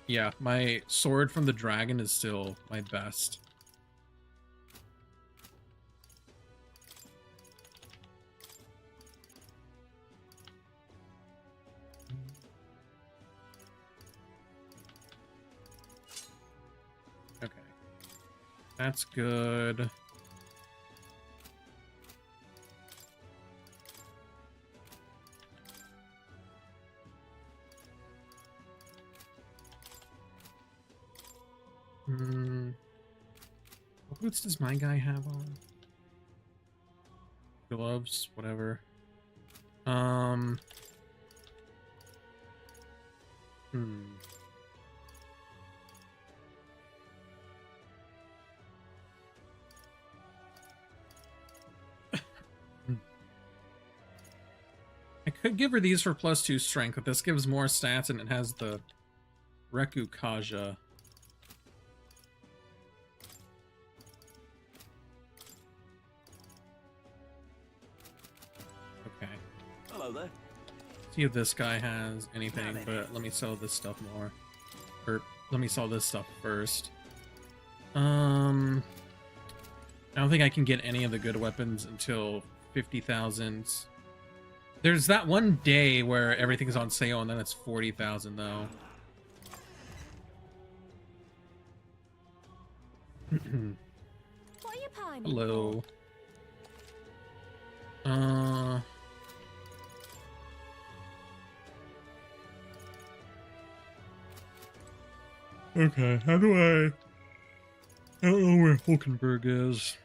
Yeah, my sword from the dragon is still my best. Okay. That's good. What boots does my guy have on? Gloves, whatever. I could give her these for +2 strength, but this gives more stats and it has the Reku Kaja. Okay. Hello there. See if this guy has anything, but let me sell this stuff more. Or let me sell this stuff first. I don't think I can get any of the good weapons until 50,000. There's that one day where everything's on sale, and then it's 40,000 though. What are you pining Hello. Okay, how do I don't know where Hulkenberg is.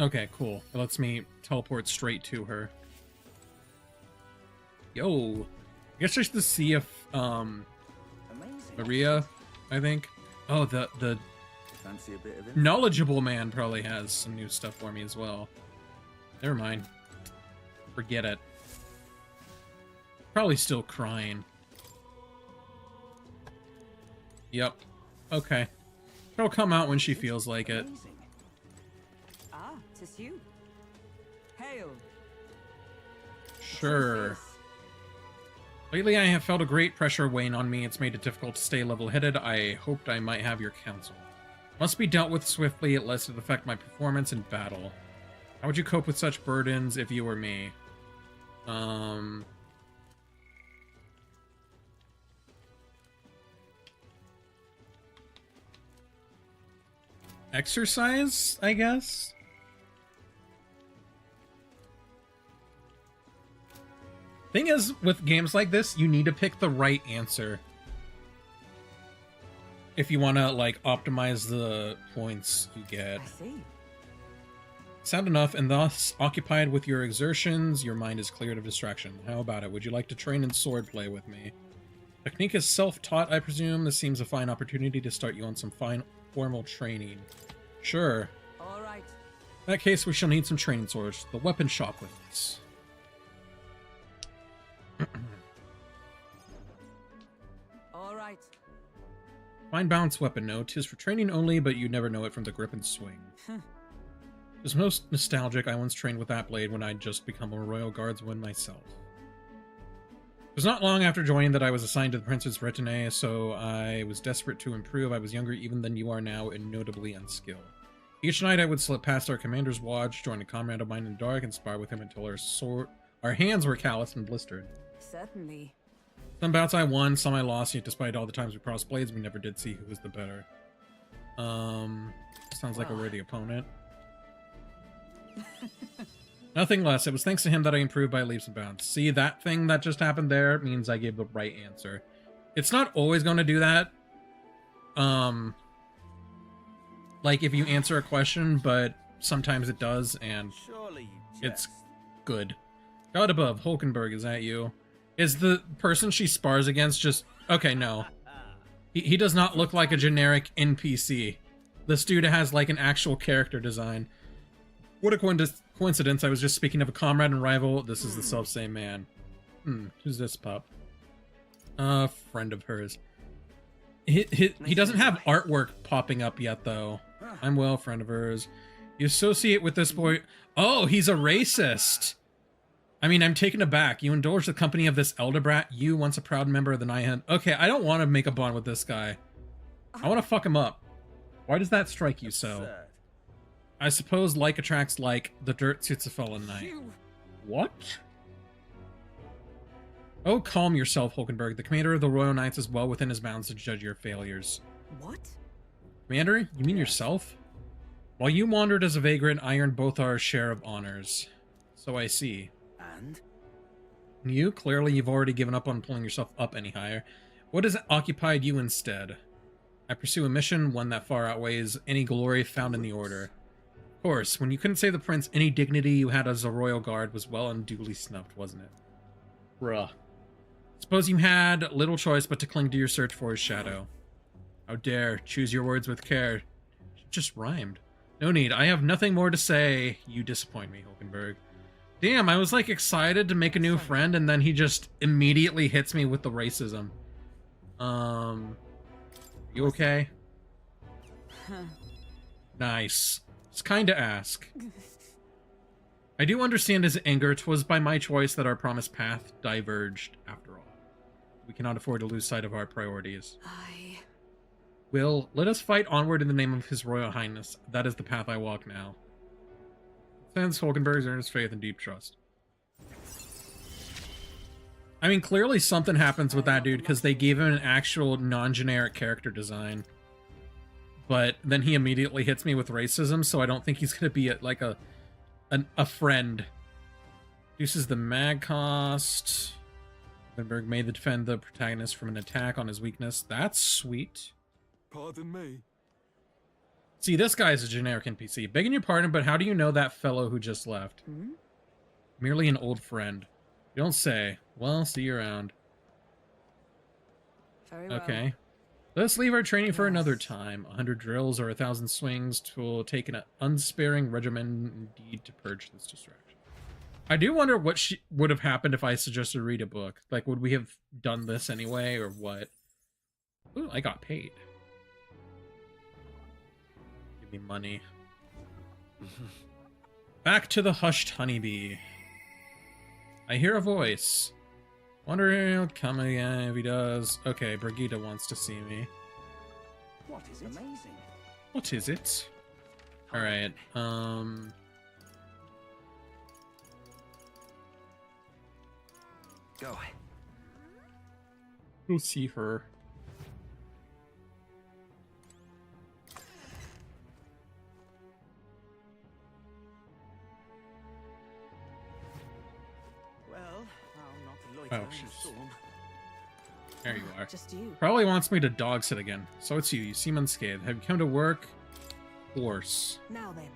Okay, cool. It lets me teleport straight to her. Yo! I guess just to see if, Maria, I think. Oh, the Fancy a bit of it? knowledgeable man probably has some new stuff for me as well. Never mind. Forget it. Probably still crying. Yep. Okay. She'll come out when she feels like it. Amazing. Ah, 'tis you. Hail. Sure. Lately I have felt a great pressure weighing on me. It's made it difficult to stay level-headed. I hoped I might have your counsel. Must be dealt with swiftly, lest it affect my performance in battle. How would you cope with such burdens if you were me? Exercise, I guess? Thing is, with games like this, you need to pick the right answer. If you want to, like, optimize the points you get. I see. Sound enough, and thus, occupied with your exertions, your mind is cleared of distraction. How about it? Would you like to train in swordplay with me? Technique is self-taught, I presume. This seems a fine opportunity to start you on some fine formal training. Sure. All right. In that case, we shall need some training swords. The weapon shop with us. All right. Fine balance weapon, no. 'Tis for training only, but you never know it from the grip and swing. It was most nostalgic. I once trained with that blade when I'd just become a royal guardsman myself. It was not long after joining that I was assigned to the prince's retinue, so I was desperate to improve. I was younger even than you are now, and notably unskilled. Each night I would slip past our commander's watch, join a comrade of mine in the dark, and spar with him until our hands were calloused and blistered. Certainly. Some bouts I won, some I lost, yet despite all the times we crossed blades, we never did see who was the better. Sounds like a worthy opponent. Nothing less. It was thanks to him that I improved by leaps and bounds. See, that thing that just happened there means I gave the right answer. It's not always going to do that. Like if you answer a question, but sometimes it does, and Surely it's good. God above, Hulkenberg, is that you? Is the person she spars against just... Okay, no. He does not look like a generic NPC. This dude has like an actual character design. What a coincidence. I was just speaking of a comrade and rival. This is the self-same man. Who's this pup? Friend of hers. He doesn't have artwork popping up yet, though. I'm well, friend of hers. You associate with this boy... Oh, he's a racist! I mean, I'm taken aback. You indulge the company of this elder brat, you, once a proud member of the Knighthood. Okay, I don't want to make a bond with this guy. I want to fuck him up. Why does that strike you so? Absurd. I suppose like attracts like. The dirt suits a fellow knight. What? Oh, calm yourself, Hulkenberg. The commander of the Royal Knights is well within his bounds to judge your failures. What? Commander? You mean yourself? While you wandered as a vagrant, I earned both our share of honors. So I see. And? You? Clearly you've already given up on pulling yourself up any higher. What has occupied you instead? I pursue a mission, one that far outweighs any glory found in the Order. Of course, when you couldn't save the prince, any dignity you had as a royal guard was well and duly snubbed, wasn't it? Bruh. Suppose you had little choice but to cling to your search for his shadow. How dare, choose your words with care. It just rhymed. No need, I have nothing more to say. You disappoint me, Hulkenberg. Damn, I was like excited to make a new friend and then he just immediately hits me with the racism. You okay? Nice. It's kind to ask. I do understand his anger. 'Twas by my choice that our promised path diverged, after all. We cannot afford to lose sight of our priorities. Will, let us fight onward in the name of His Royal Highness. That is the path I walk now. Sends Hulkenberg's earnest faith and deep trust. I mean, clearly something happens with that dude because they gave him an actual non-generic character design. But then he immediately hits me with racism, so I don't think he's going to be like a friend. Reduces the mag cost. Hulkenberg may defend the protagonist from an attack on his weakness. That's sweet. Pardon me. See, this guy's a generic NPC. Begging your pardon, but how do you know that fellow who just left? Merely an old friend. You don't say. Well, see you around. Very well. Okay. Let's leave our training for another time. 100 drills or 1,000 swings will take an unsparing regimen indeed to purge this distraction. I do wonder what would have happened if I suggested read a book. Like, would we have done this anyway, or what? Ooh, I got paid. Give me money. Back to the hushed honeybee. I hear a voice. Wonder if he'll come again if he does. Okay, Brigitte wants to see me. What is it? Amazing. What is it? Alright, Go. Go see her. Well, I'll not loiter in the she's- storm. There you are. Just you. Probably wants me to dog sit again. So it's you. You seem unscathed. Have you come to work? Horse. Now then.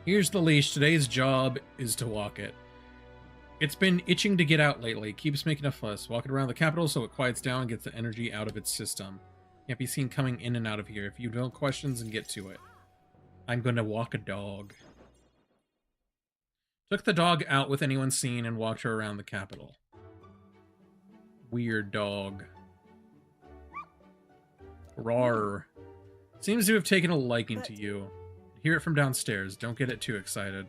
Here's the leash. Today's job is to walk it. It's been itching to get out lately. Keeps making a fuss. Walk it around the capital so it quiets down and gets the energy out of its system. Can't be seen coming in and out of here. If you have no questions, and get to it. I'm going to walk a dog. Took the dog out with anyone seen and walked her around the capital. Weird dog. Rawr. Seems to have taken a liking to you. Hear it from downstairs. Don't get it too excited.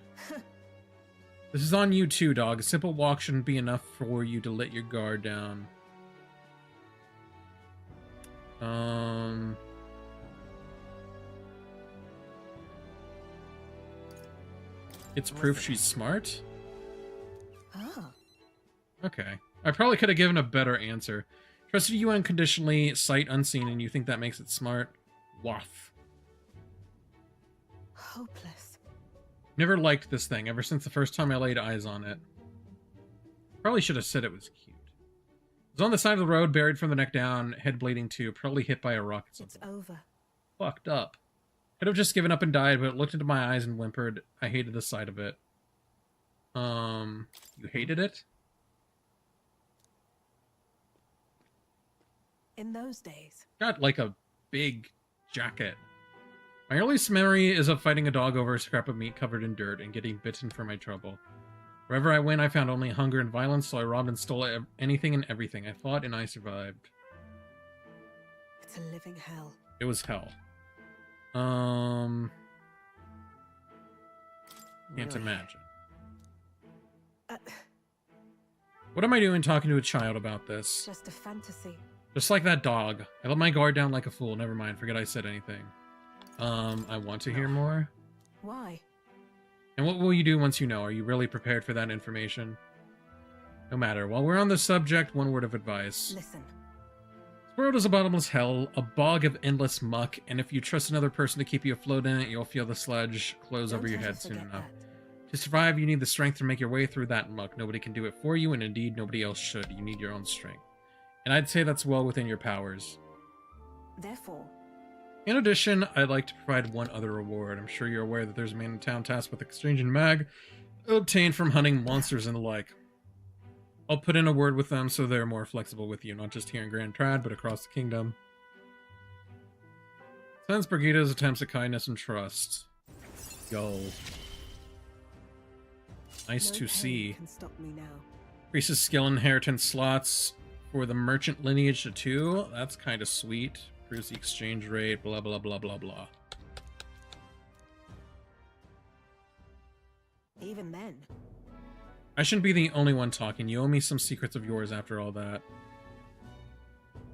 This is on you too, dog. A simple walk shouldn't be enough for you to let your guard down. It's proof she's smart? Ah. Okay. I probably could have given a better answer. Trusted you unconditionally, sight unseen, and you think that makes it smart? Waff. Hopeless. Never liked this thing ever since the first time I laid eyes on it. Probably should have said it was cute. It was on the side of the road, buried from the neck down, head bleeding too, probably hit by a rock or something. It's over. Fucked up. Could have just given up and died, but it looked into my eyes and whimpered. I hated the sight of it. You hated it? In those days. Got like a big jacket. My earliest memory is of fighting a dog over a scrap of meat covered in dirt and getting bitten for my trouble. Wherever I went, I found only hunger and violence, so I robbed and stole anything and everything. I fought and I survived. It's a living hell. It was hell. Can't Really? imagine. Uh, What am I doing talking to a child about this? just a fantasy. Just like that dog. I let my guard down like a fool. Never mind. Forget I said anything. I want to hear more. Why? And what will you do once you know? Are you really prepared for that information? No matter. While we're on the subject, one word of advice. Listen. This world is a bottomless hell, a bog of endless muck, and if you trust another person to keep you afloat in it, you'll feel the sludge close Don't over your ever head soon forget enough. that. To survive, you need the strength to make your way through that muck. Nobody can do it for you, and indeed, nobody else should. You need your own strength. And I'd say that's well within your powers. Therefore, In addition, I'd like to provide one other reward. I'm sure you're aware that there's a man in town tasked with exchanging mag obtained from hunting monsters and the like. I'll put in a word with them so they're more flexible with you, not just here in Grand Trad, but across the kingdom. Sends Brigida's attempts at kindness and trust. Yo. Nice no to pain see. can stop me now. Increases skill inheritance slots for the merchant lineage to 2. That's kind of sweet. Improves the exchange rate, blah, blah, blah, blah, blah. Even then, I shouldn't be the only one talking. You owe me some secrets of yours after all that.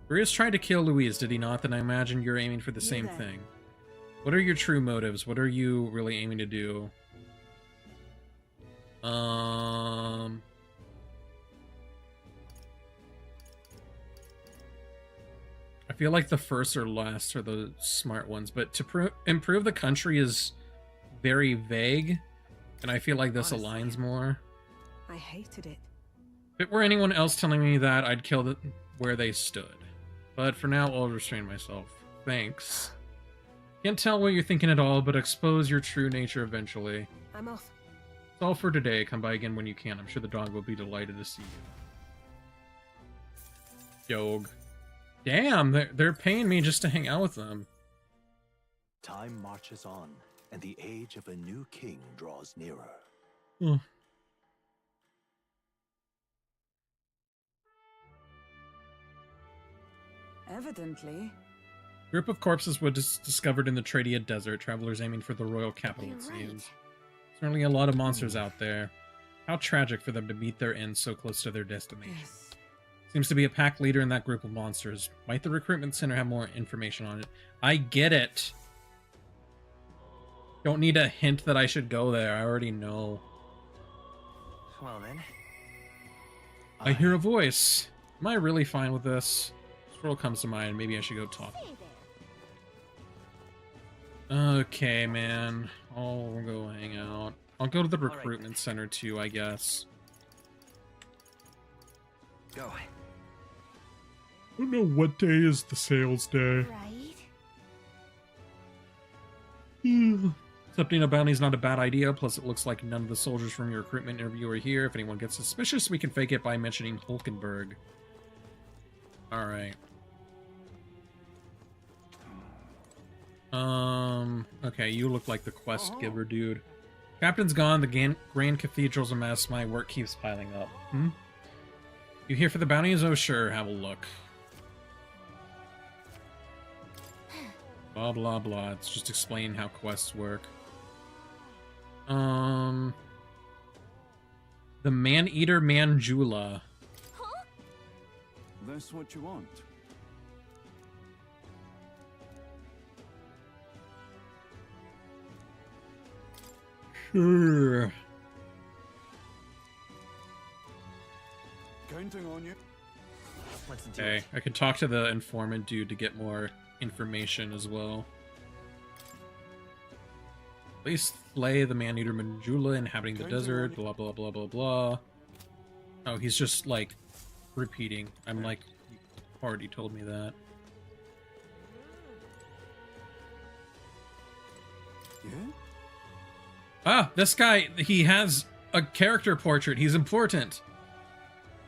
Marius tried to kill Louise, did he not? Then I imagine you're aiming for the same then. thing. What are your true motives? What are you really aiming to do? I feel like the first or last are the smart ones, but to improve the country is very vague, and I feel like this Honestly. aligns more. I hated it. If it were anyone else telling me that, I'd kill them where they stood. But for now, I'll restrain myself. Thanks. Can't tell what you're thinking at all, but expose your true nature eventually. I'm off. That's all for today. Come by again when you can. I'm sure the dog will be delighted to see you. Yog. Damn, they're paying me just to hang out with them. Time marches on, and the age of a new king draws nearer. Oh. Evidently. Group of corpses was discovered in the Tradia Desert. Travelers aiming for the royal capital, it You're right. seems. Certainly a lot of monsters out there. How tragic for them to meet their end so close to their destination. Yes. Seems to be a pack leader in that group of monsters. Might the recruitment center have more information on it? I get it. Don't need a hint that I should go there. I already know. Well then. I hear a voice. Am I really fine with this? Scroll comes to mind. Maybe I should go talk. Okay, man. I'll go hang out. I'll go to the right. recruitment center too, I guess. Go. I don't know what day is the sales day. Right? Accepting a bounty is not a bad idea, plus it looks like none of the soldiers from your recruitment interview are here. If anyone gets suspicious, we can fake it by mentioning Hulkenberg. Alright. Okay, you look like the quest giver, dude. Captain's gone, the Grand Cathedral's a mess, my work keeps piling up. You here for the bounties? Oh sure, have a look. Blah blah blah, it's just explaining how quests work. The Man-Eater Manjula. That's what you want. Sure. Counting on you. Let's do Okay, it. I could talk to the informant dude to get more information as well. Please slay the Man-Eater Manjula inhabiting the desert, blah blah blah blah blah. Oh, he's just like repeating. I'm like, you already told me that. Yeah? Ah, this guy, he has a character portrait. He's important.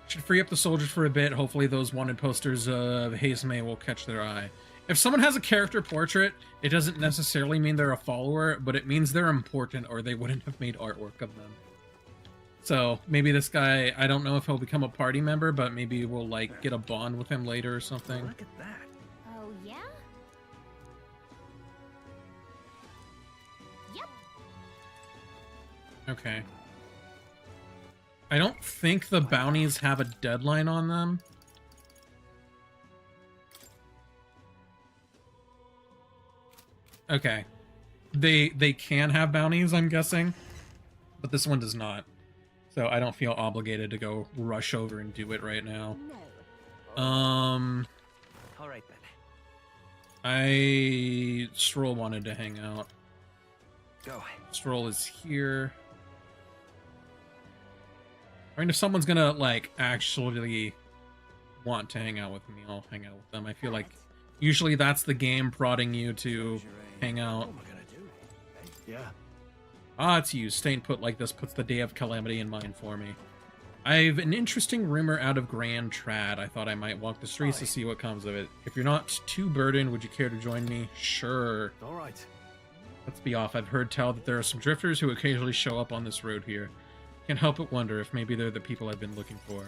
Should free up the soldiers for a bit. Hopefully those wanted posters of Hazeme will catch their eye. If someone has a character portrait, it doesn't necessarily mean they're a follower, but it means they're important or they wouldn't have made artwork of them. So maybe this guy, I don't know if he'll become a party member, but maybe we'll like get a bond with him later or something. Look at that. Oh, yeah? Yep. Okay. I don't think the bounties have a deadline on them. Okay. They can have bounties, I'm guessing, but this one does not. So I don't feel obligated to go rush over and do it right now. No. All right then. Stroll wanted to hang out. Go. Stroll is here. I mean, if someone's gonna, like, actually want to hang out with me, I'll hang out with them. I feel like usually that's the game prodding you to hang out. What am I gonna do? Yeah. Ah, it's you. Staying put like this puts the day of calamity in mind for me. I've an interesting rumor out of Grand Trad. I thought I might walk the streets to see what comes of it. If you're not too burdened, would you care to join me? Sure. All right. Let's be off. I've heard tell that there are some drifters who occasionally show up on this road here. Can't help but wonder if maybe they're the people I've been looking for.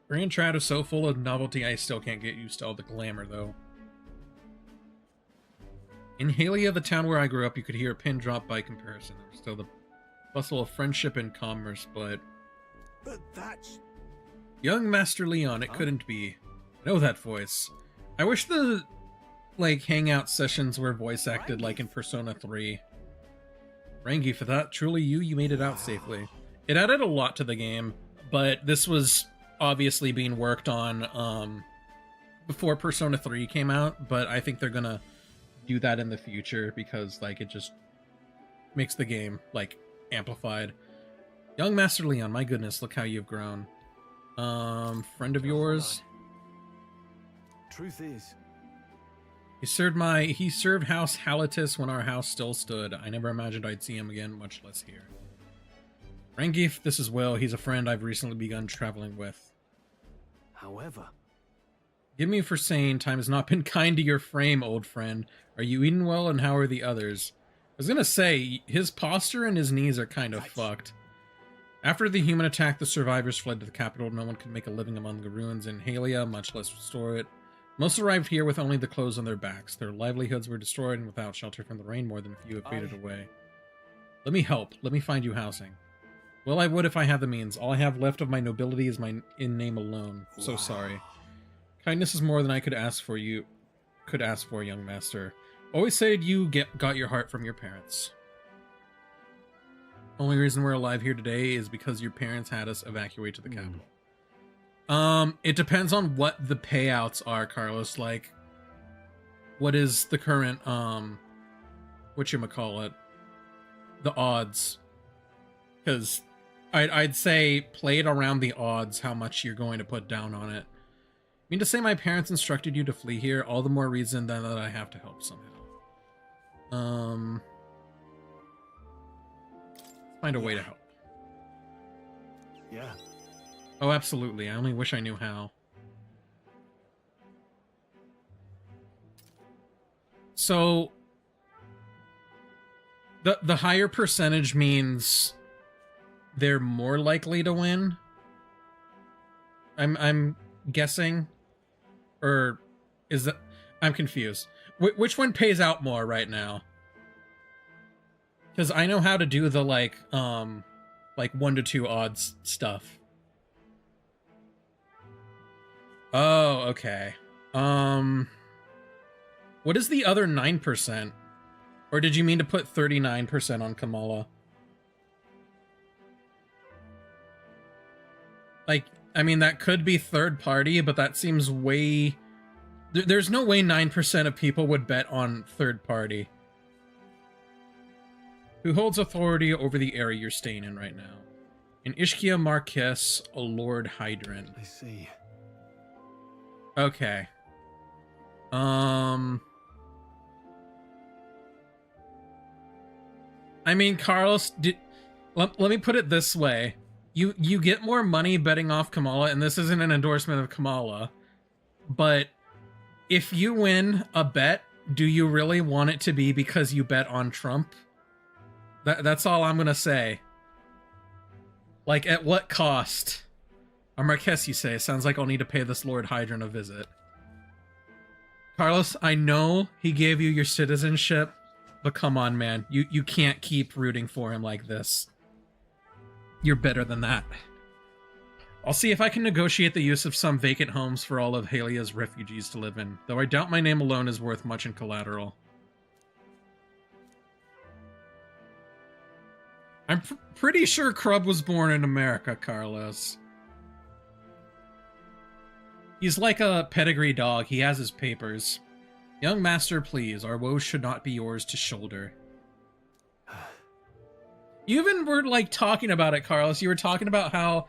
Grand Trad is so full of novelty, I still can't get used to all the glamour, though. In Halia, the town where I grew up, you could hear a pin drop by comparison. There was still the bustle of friendship and commerce, but... But that's... Young Master Leon, it couldn't be. I know that voice. I wish the, like, hangout sessions were voice acted like in Persona 3. Rangi, for that, truly you made it out safely. It added a lot to the game, but this was obviously being worked on before Persona 3 came out, but I think they're gonna do that in the future because, like, it just makes the game, like, amplified. Young Master Leon, my goodness, look how you've grown. Friend of yours? Truth is... He served House Halitus when our house still stood. I never imagined I'd see him again, much less here. Rangif, this is Will. He's a friend I've recently begun traveling with. However... Give me for saying time has not been kind to your frame, old friend. Are you eating well, and how are the others? I was gonna say, his posture and his knees are kind of fucked. After the human attack, the survivors fled to the capital. No one could make a living among the ruins in Halia, much less restore it. Most arrived here with only the clothes on their backs. Their livelihoods were destroyed, and without shelter from the rain, more than a few have faded away. Let me help. Let me find you housing. Well, I would if I had the means. All I have left of my nobility is my in-name alone. So sorry. Kindness is more than I could ask for, young master. Always said you got your heart from your parents. Only reason we're alive here today is because your parents had us evacuate to the capital. It depends on what the payouts are, Carlos. Like, what is the current, whatchamacallit? The odds. Because I'd say play it around the odds how much you're going to put down on it. I mean, to say my parents instructed you to flee here, all the more reason then that I have to help somehow. Find a way to help. Yeah. Oh, absolutely. I only wish I knew how. So, the higher percentage means they're more likely to win. I'm guessing, or is that? I'm confused. Which one pays out more right now? Because I know how to do the like 1 to 2 odds stuff. Oh, okay. What is the other 9%? Or did you mean to put 39% on Kamala? Like, I mean, that could be third party, but that seems way... There's no way 9% of people would bet on third party. Who holds authority over the area you're staying in right now? An Ishkia Marquess, a Lord Hydrant. I see. Okay. I mean, Carlos, let me put it this way. You get more money betting off Kamala, and this isn't an endorsement of Kamala, but if you win a bet, do you really want it to be because you bet on Trump? That's all I'm gonna say. Like, at what cost? A Marquess, you say. Sounds like I'll need to pay this Lord Hydrant a visit. Carlos, I know he gave you your citizenship, but come on, man. You can't keep rooting for him like this. You're better than that. I'll see if I can negotiate the use of some vacant homes for all of Halia's refugees to live in, though I doubt my name alone is worth much in collateral. I'm pretty sure Krub was born in America, Carlos. He's like a pedigree dog. He has his papers. Young master, please. Our woes should not be yours to shoulder. You even were, like, talking about it, Carlos. You were talking about how,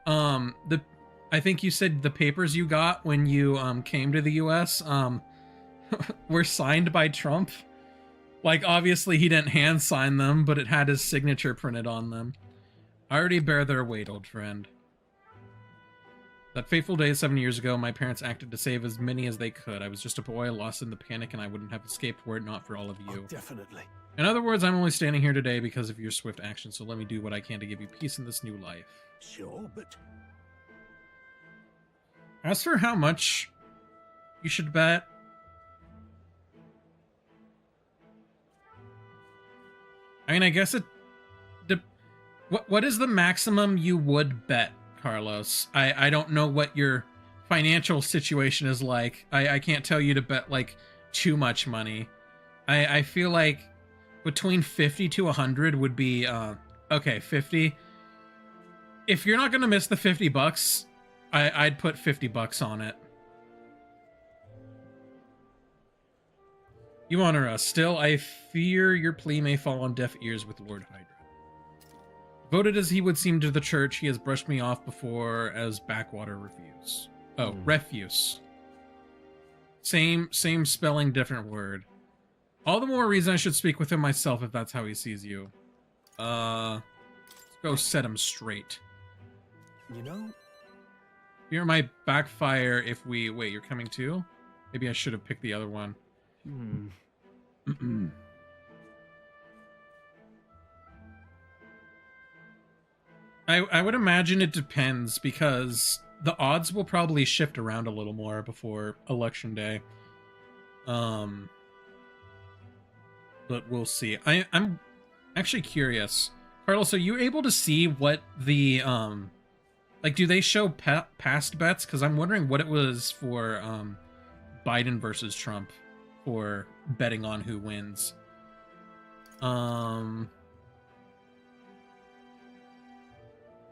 I think you said the papers you got when you, came to the U.S., were signed by Trump. Like, obviously he didn't hand sign them, but it had his signature printed on them. I already bear their weight, old friend. That fateful day 7 years ago, my parents acted to save as many as they could. I was just a boy, lost in the panic, and I wouldn't have escaped were it not for all of you. Oh, definitely. In other words, I'm only standing here today because of your swift action, so let me do what I can to give you peace in this new life. Sure, but... As for how much you should bet... I mean, I guess it... What is the maximum you would bet, Carlos? I don't know what your financial situation is like. I can't tell you to bet, like, too much money. I feel like between 50 to 100 would be, okay, 50. If you're not gonna miss the 50 bucks, I'd put 50 bucks on it. You honor us. Still, I fear your plea may fall on deaf ears with Lord Hydra. Voted as he would seem to the church, he has brushed me off before as backwater refuse. Oh, refuse. Same spelling, different word. All the more reason I should speak with him myself if that's how he sees you. Let's go set him straight. You know... Fear might backfire if we... Wait, you're coming too? Maybe I should have picked the other one. I would imagine it depends, because the odds will probably shift around a little more before Election Day. But we'll see. I'm actually curious. Carlos, are you able to see what the, like, do they show past bets? Because I'm wondering what it was for, Biden versus Trump for betting on who wins.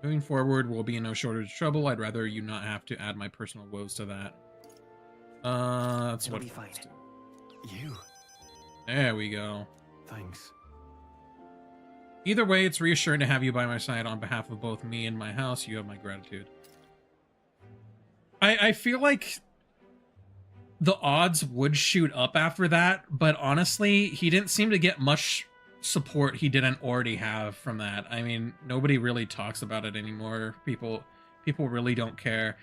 Moving forward, we'll be in no shortage of trouble. I'd rather you not have to add my personal woes to that. That's what. It'll be fine. You. There we go. Thanks. Either way, it's reassuring to have you by my side on behalf of both me and my house. You have my gratitude. I feel like the odds would shoot up after that, but honestly, he didn't seem to get much support he didn't already have from that. I mean, nobody really talks about it anymore. People really don't care.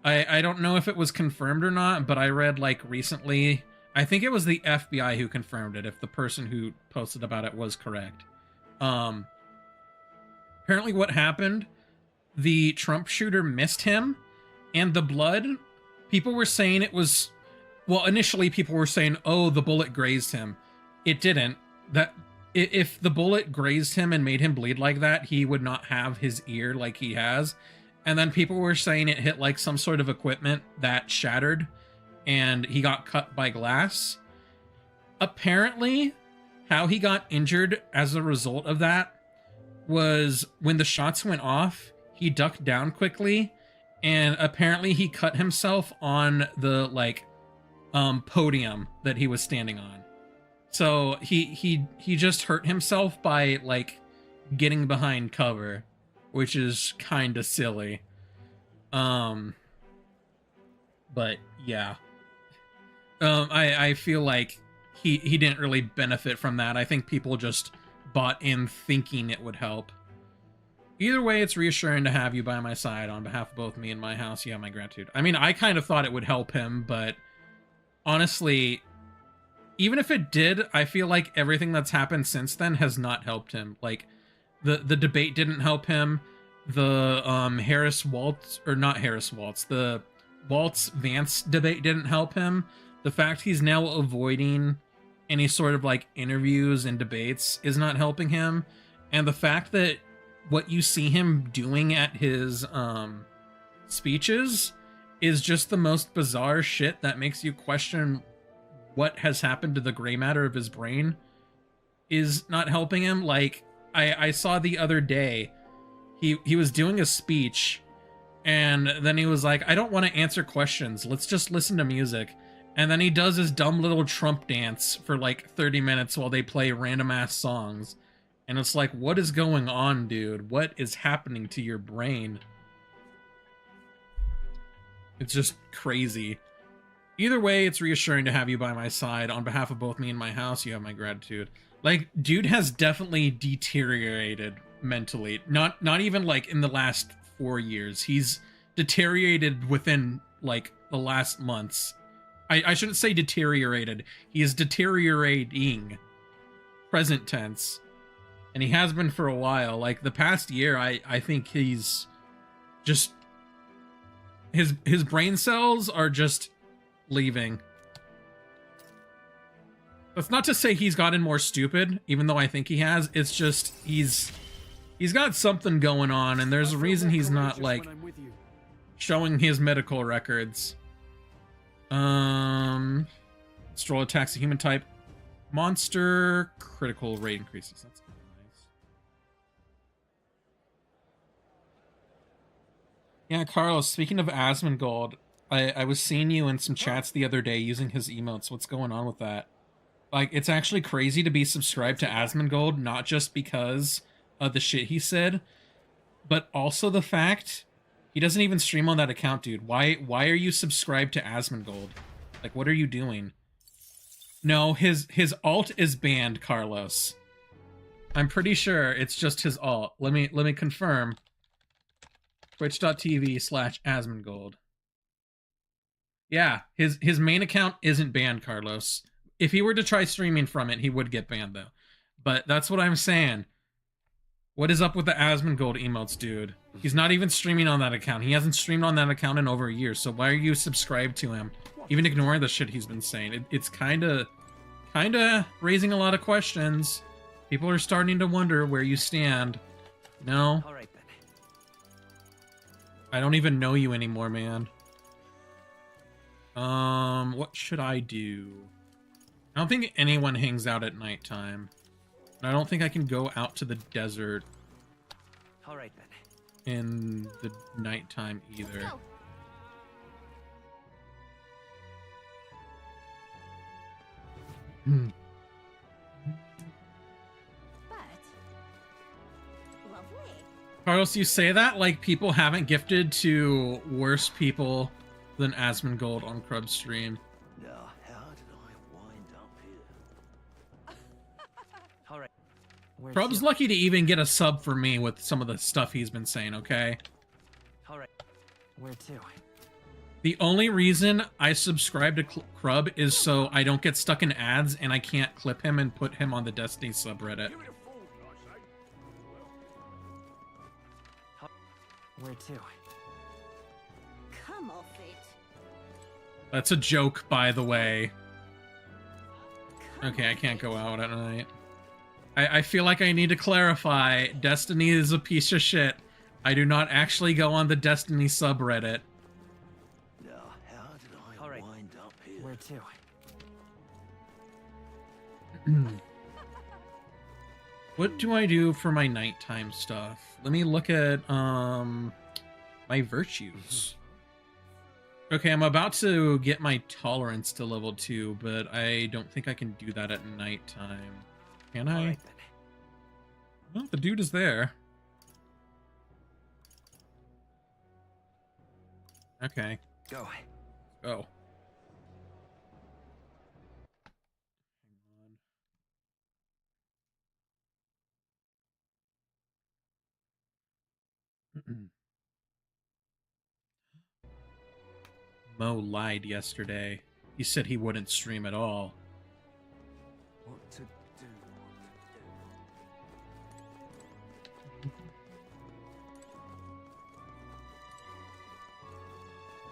I don't know if it was confirmed or not, but I read, like, recently, I think it was the FBI who confirmed it, if the person who posted about it was correct. Apparently what happened, the Trump shooter missed him, and the blood, people were saying it was, well, initially people were saying, oh, the bullet grazed him. It didn't. That if the bullet grazed him and made him bleed like that, he would not have his ear like he has. And then people were saying it hit like some sort of equipment that shattered and he got cut by glass. Apparently, how he got injured as a result of that was when the shots went off, he ducked down quickly, and apparently he cut himself on the, like, podium that he was standing on. So he just hurt himself by, like, getting behind cover, which is kind of silly. But yeah. I feel like he didn't really benefit from that. I think people just bought in thinking it would help. Either way, it's reassuring to have you by my side on behalf of both me and my house. You have my gratitude. I mean, I kind of thought it would help him, but honestly, even if it did, I feel like everything that's happened since then has not helped him. Like, the debate didn't help him. The the Waltz-Vance debate didn't help him. The fact he's now avoiding any sort of like interviews and debates is not helping him. And the fact that what you see him doing at his speeches is just the most bizarre shit that makes you question what has happened to the gray matter of his brain is not helping him. Like, I saw the other day, he was doing a speech, and then he was like, I don't want to answer questions, let's just listen to music. And then he does his dumb little Trump dance for like 30 minutes while they play random ass songs. And it's like, what is going on, dude? What is happening to your brain? It's just crazy. Either way, it's reassuring to have you by my side. On behalf of both me and my house, you have my gratitude. Like, dude has definitely deteriorated mentally. Not even like in the last 4 years. He's deteriorated within like the last months. I shouldn't say deteriorated. He is deteriorating. Present tense. And he has been for a while. Like, the past year, I think he's just... His brain cells are just leaving. That's not to say he's gotten more stupid, even though I think he has. It's just, he's got something going on, and there's a reason he's not, like, showing his medical records. Stroll attacks a human type monster. Critical rate increases. That's kind of nice. Yeah, Carlos, speaking of Asmongold, I was seeing you in some chats the other day using his emotes. What's going on with that? Like, it's actually crazy to be subscribed to Asmongold, not just because of the shit he said, but also the fact he doesn't even stream on that account, dude. Why are you subscribed to Asmongold? Like, what are you doing? No, his alt is banned, Carlos. I'm pretty sure it's just his alt. Let me confirm. Twitch.tv/Asmongold. Yeah, his main account isn't banned, Carlos. If he were to try streaming from it, he would get banned, though. But that's what I'm saying. What is up with the Asmongold emotes, dude? He's not even streaming on that account. He hasn't streamed on that account in over a year, so why are you subscribed to him? Even ignoring the shit he's been saying. It's kinda raising a lot of questions. People are starting to wonder where you stand. No? All right, then. I don't even know you anymore, man. What should I do? I don't think anyone hangs out at nighttime. I don't think I can go out to the desert All right, then. in the nighttime either. Go. But lovely. Carlos, you say that like people haven't gifted to worse people than Asmongold on Crub's stream. Now, how did I wind up here? All right. Where's Crub's your- lucky to even get a sub for me with some of the stuff he's been saying, okay? All right. Where to? The only reason I subscribe to Crub is so I don't get stuck in ads and I can't clip him and put him on the Destiny subreddit. Where to? Come off it. That's a joke, by the way. Come Okay, I off can't it. go out at night. I feel like I need to clarify. Destiny is a piece of shit. I do not actually go on the Destiny subreddit. Now, how did I All right. wind up here? Where to? What do I do for my nighttime stuff? Let me look at my virtues. Okay, I'm about to get my tolerance to level 2, but I don't think I can do that at nighttime. Can All I? right, then. Well, the dude is there. Okay. Go. Oh. Hang on. Mo lied yesterday. He said he wouldn't stream at all. What to do?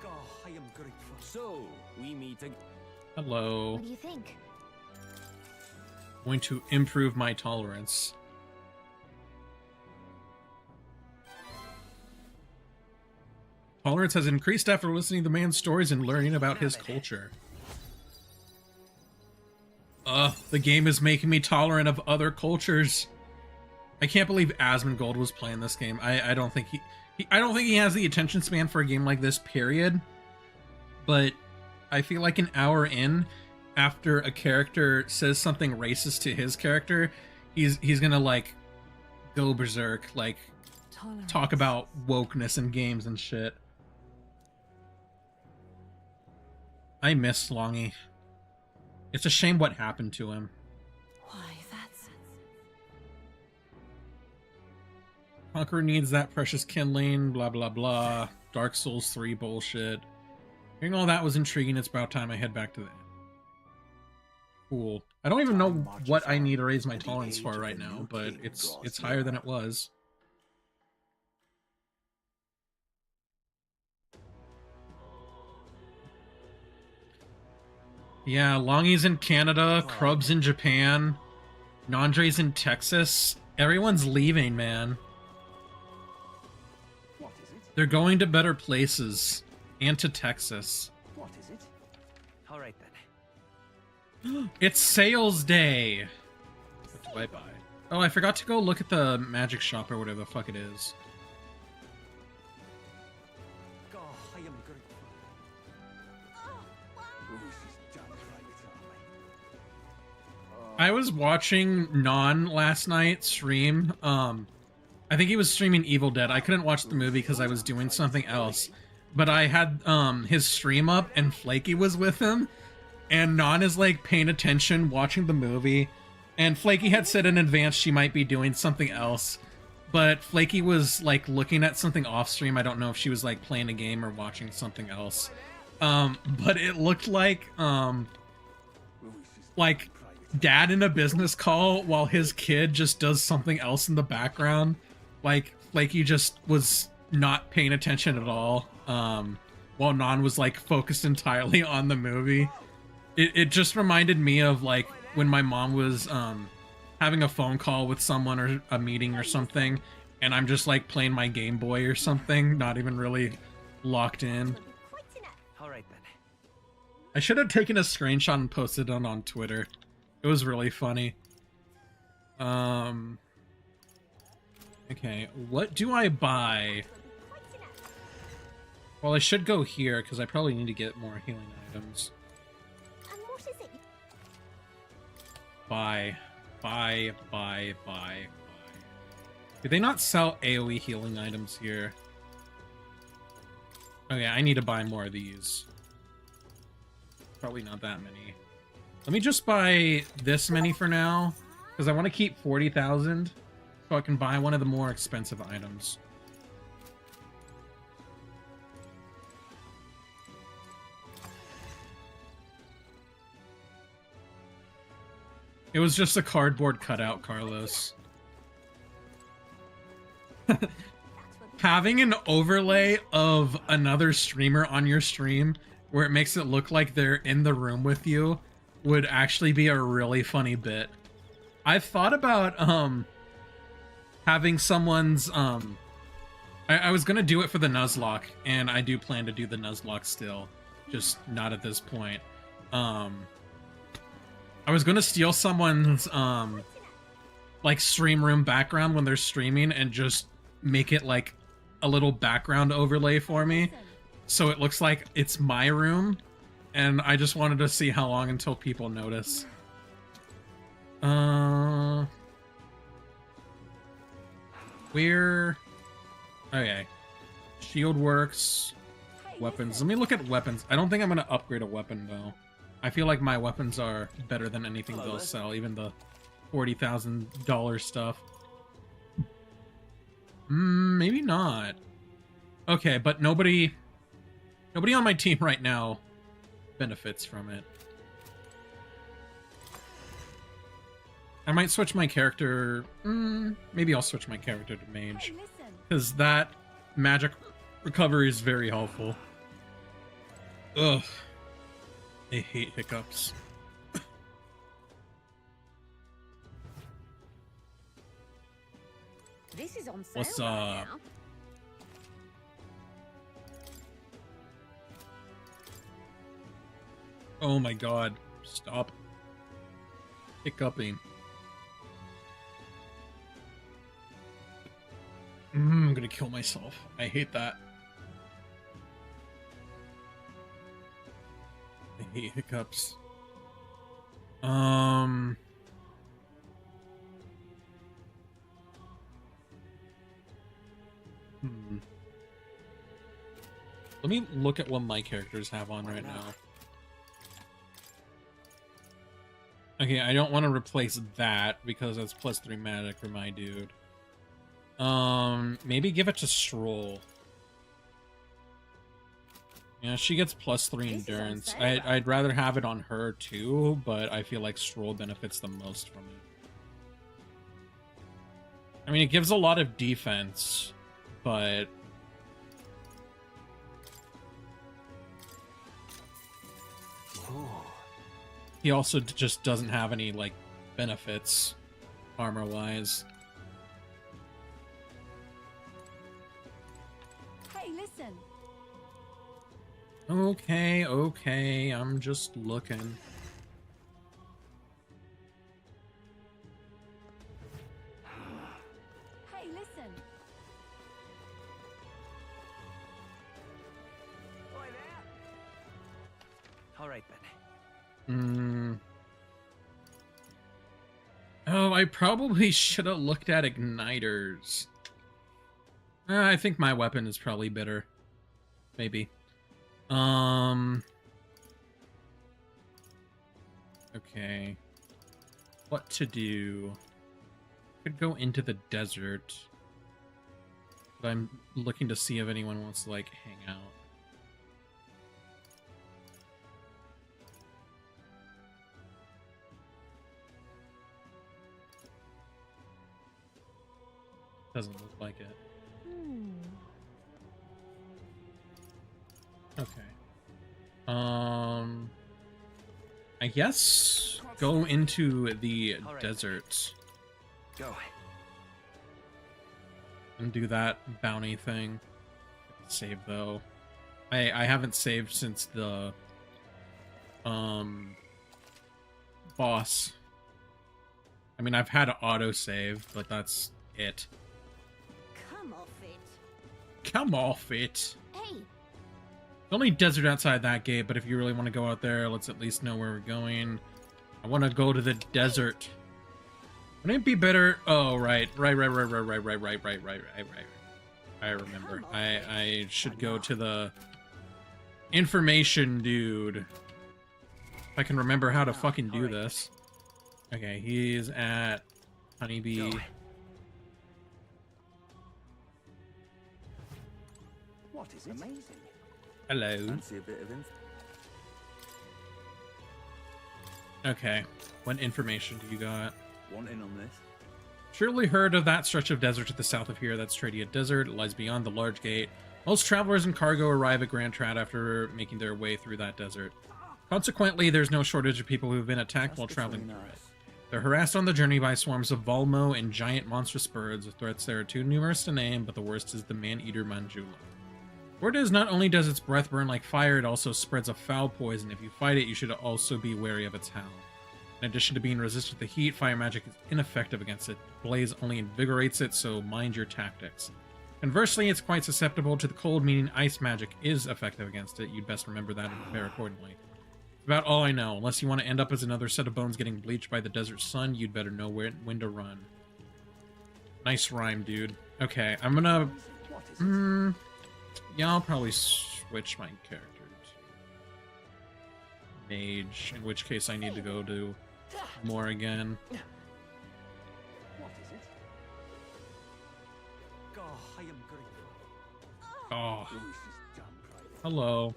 Oh, I am grateful. So, we meet again. Hello. What do you think? Going to improve my tolerance. Tolerance has increased after listening to the man's stories and learning about his culture. The game is making me tolerant of other cultures. I can't believe Asmongold was playing this game. I don't think I don't think he has the attention span for a game like this, period. But I feel like an hour in, after a character says something racist to his character, he's gonna like go berserk, like talk about wokeness in games and shit. I miss Longy. It's a shame what happened to him. Why, that's... Conqueror needs that precious kindling, blah blah blah. Dark Souls 3 bullshit. Hearing all that was intriguing. It's about time I head back to the inn. Cool. I don't even know what I need to raise my tolerance for right now, but it's higher than it was. Yeah, Longy's in Canada, Krub's in Japan, Nandre's in Texas. Everyone's leaving, man. What is it? They're going to better places. And to Texas. What is it? All right then. It's sales day! What do I buy? Oh, I forgot to go look at the magic shop or whatever the fuck it is. Oh, I am good. I was watching Non last night stream. I think he was streaming Evil Dead. I couldn't watch the movie because I was doing something else. But I had his stream up and Flaky was with him. And Non is like paying attention, watching the movie. And Flaky had said in advance she might be doing something else. But Flaky was like looking at something off stream. I don't know if she was like playing a game or watching something else. But it looked like dad in a business call while his kid just does something else in the background. Like Flaky just was not paying attention at all. While Non was like focused entirely on the movie. It just reminded me of like when my mom was having a phone call with someone or a meeting or something, and I'm just like playing my Game Boy or something, not even really locked in. All right then. I should have taken a screenshot and posted it on Twitter. It was really funny. Okay, what do I buy? Well, I should go here because I probably need to get more healing items. And what is it? Buy. Do they not sell AoE healing items here? Okay, I need to buy more of these. Probably not that many. Let me just buy this many for now, because I want to keep 40,000 so I can buy one of the more expensive items. It was just a cardboard cutout, Carlos. Having an overlay of another streamer on your stream where it makes it look like they're in the room with you would actually be a really funny bit. I've thought about having someone's I was gonna do it for the Nuzlocke, and I do plan to do the Nuzlocke still, just not at this point. I was gonna steal someone's like stream room background when they're streaming and just make it like a little background overlay for me, so it looks like it's my room, and I just wanted to see how long until people notice. Where? Okay. Shield works. Weapons. Let me look at weapons. I don't think I'm gonna upgrade a weapon though. I feel like my weapons are better than anything they'll sell, even the $40,000 stuff. Maybe not. Okay, but nobody on my team right now benefits from it. I might switch my character. Maybe I'll switch my character to mage, Hey, listen. because that magic recovery is very helpful. Ugh. I hate hiccups. This is on sale What's right up? now. Oh my god. Stop hiccuping. I'm gonna kill myself. I hate that. I hate hiccups. Let me look at what my characters have on right now. Okay, I don't want to replace that because that's +3 magic for my dude. Maybe give it to Stroll. Yeah, she gets +3 endurance. I'd rather have it on her too, but I feel like Stroll benefits the most from it. I mean, it gives a lot of defense, but he also just doesn't have any, like, benefits armor-wise. Hey, listen. Okay, I'm just looking. Hey, listen. Boy there. All right then. Oh, I probably should have looked at igniters. I think my weapon is probably better. Maybe. Okay. What to do? Could go into the desert. But I'm looking to see if anyone wants to, like, hang out. Doesn't look like it. Okay. I guess go into the desert Go. and do that bounty thing. Save though. I haven't saved since the boss. I mean, I've had auto save, but that's it. Come off it. Come off it. Hey, Only desert outside that gate, but if you really want to go out there, let's at least know where we're going. I want to go to the desert. Wouldn't it be better? Oh, right. I remember. I should go to the information dude. If I can remember how to fucking do this. Okay, he's at Honeybee. Go. What is it? Amazing. Hello. Fancy a bit of info. Okay, what information do you got? Want in on this? Surely heard of that stretch of desert to the south of here. That's Tradia Desert. It lies beyond the large gate. Most travelers and cargo arrive at Grand Trad after making their way through that desert. Consequently, there's no shortage of people who have been attacked while traveling through it. They're harassed on the journey by swarms of Volmo and giant monstrous birds. The threats there are too numerous to name, but the worst is the man-eater Manjula. Word is, not only does its breath burn like fire, it also spreads a foul poison. If you fight it, you should also be wary of its howl. In addition to being resistant to heat, fire magic is ineffective against it. Blaze only invigorates it, so mind your tactics. Conversely, it's quite susceptible to the cold, meaning ice magic is effective against it. You'd best remember that and prepare accordingly. About all I know. Unless you want to end up as another set of bones getting bleached by the desert sun, you'd better know when to run. Nice rhyme, dude. Okay, I'm gonna... yeah, I'll probably switch my character to Mage, in which case I need to go to more again. What is it? Oh, I am grateful. Oh, Oh, this is damn private. hello.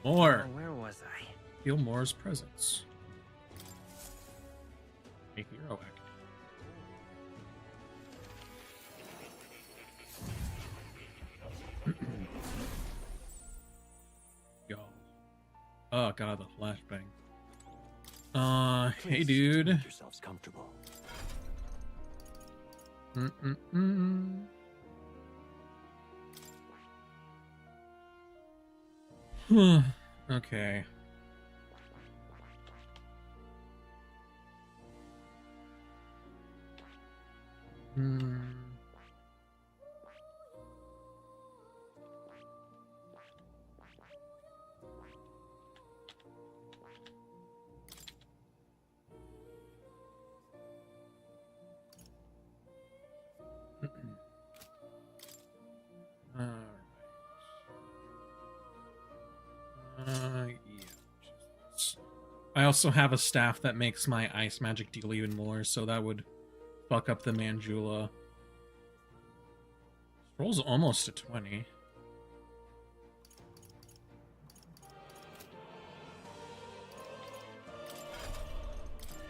More. Oh, where was I? Feel Moore's presence. Make hero act. Yo. Oh god, the flashbang. Hey Please, dude. Make yourselves comfortable. Mm-mm-mm. Okay. Hmm. Alright. Yeah. I also have a staff that makes my ice magic deal even more, so that would fuck up the Manjula. Roll's almost a 20.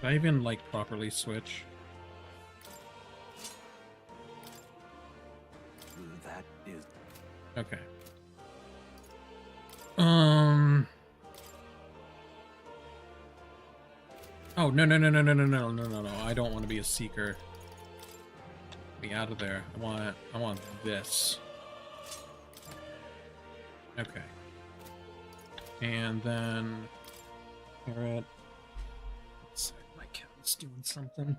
Did I even, like, properly switch? That is. Okay. Oh, no, no, no, no, no, no, no, no, no, no. I don't want to be a seeker. Be out of there. I want this. Okay. And then... Carrot. Let's see, my cat's doing something.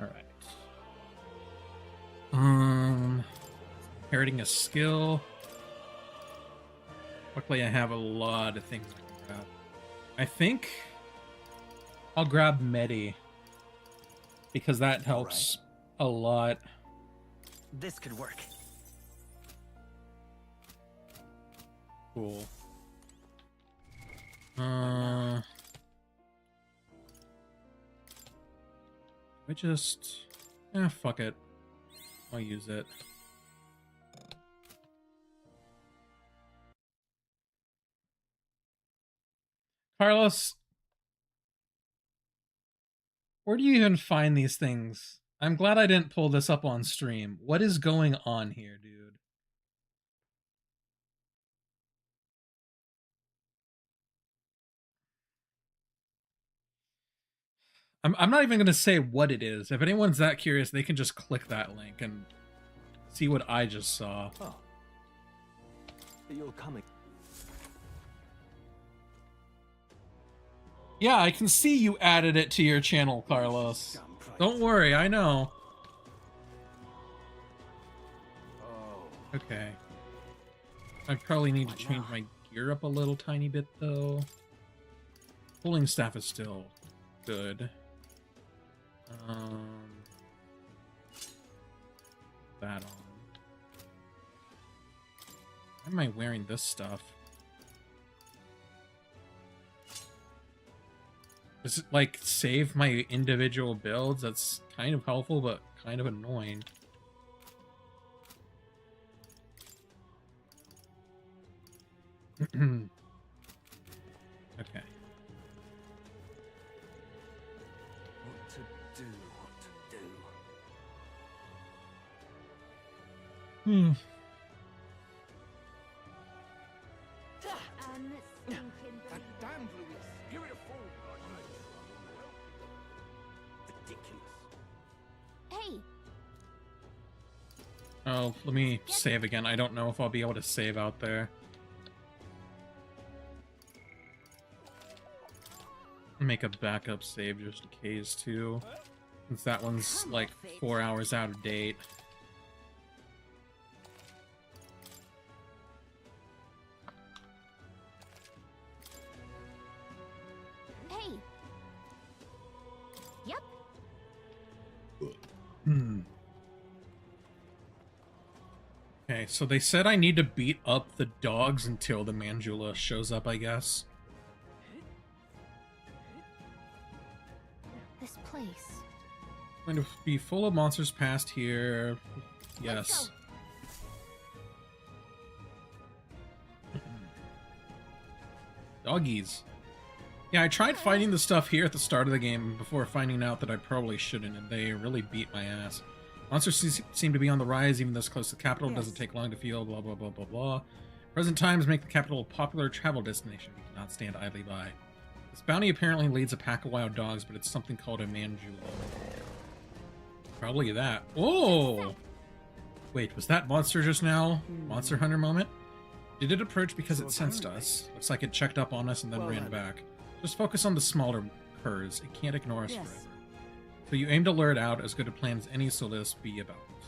Alright. Inheriting a skill. Luckily, I have a lot of things I can grab. I think I'll grab Medi, because that helps a lot. This could work. Cool. I just... fuck it. I'll use it. Carlos, where do you even find these things? I'm glad I didn't pull this up on stream. What is going on here, dude? I'm not even going to say what it is. If anyone's that curious, they can just click that link and see what I just saw. Oh. You'll come. Yeah, I can see you added it to your channel, Carlos. Don't worry, I know. Oh. Okay. I probably need to change my gear up a little tiny bit, though. Pulling staff is still good. That on. Why am I wearing this stuff? Does it, like, save my individual builds? That's kind of helpful, but kind of annoying. Okay. What to do? Hmm. Stinking That damned Louis. Give it a full. Ridiculous. Hey, Oh, let me save again. I don't know if I'll be able to save out there. Make a backup save just in case, too. Since that one's like 4 hours out of date. hey. Yep. Hmm. Okay, so they said I need to beat up the dogs until the Manjula shows up, I guess. This place. Going to be full of monsters past here. Let's Yes. Doggies. Yeah, I tried fighting the stuff here at the start of the game before finding out that I probably shouldn't, and they really beat my ass. Monsters seem to be on the rise, even this close to the capital. Yes. Doesn't take long to feel, blah, blah, blah, blah, blah. Present times make the capital a popular travel destination. We cannot stand idly by. This bounty apparently leads a pack of wild dogs, but it's something called a Manjula. Probably that. Oh! Wait, was that monster just now? Monster Hunter moment? Did it approach because it sensed us? Looks like it checked up on us and then Well, ran then. back. Just focus on the smaller curs. It can't ignore us Yes. forever. So you aim to lure it out, as good a plan as any, so let us be about it.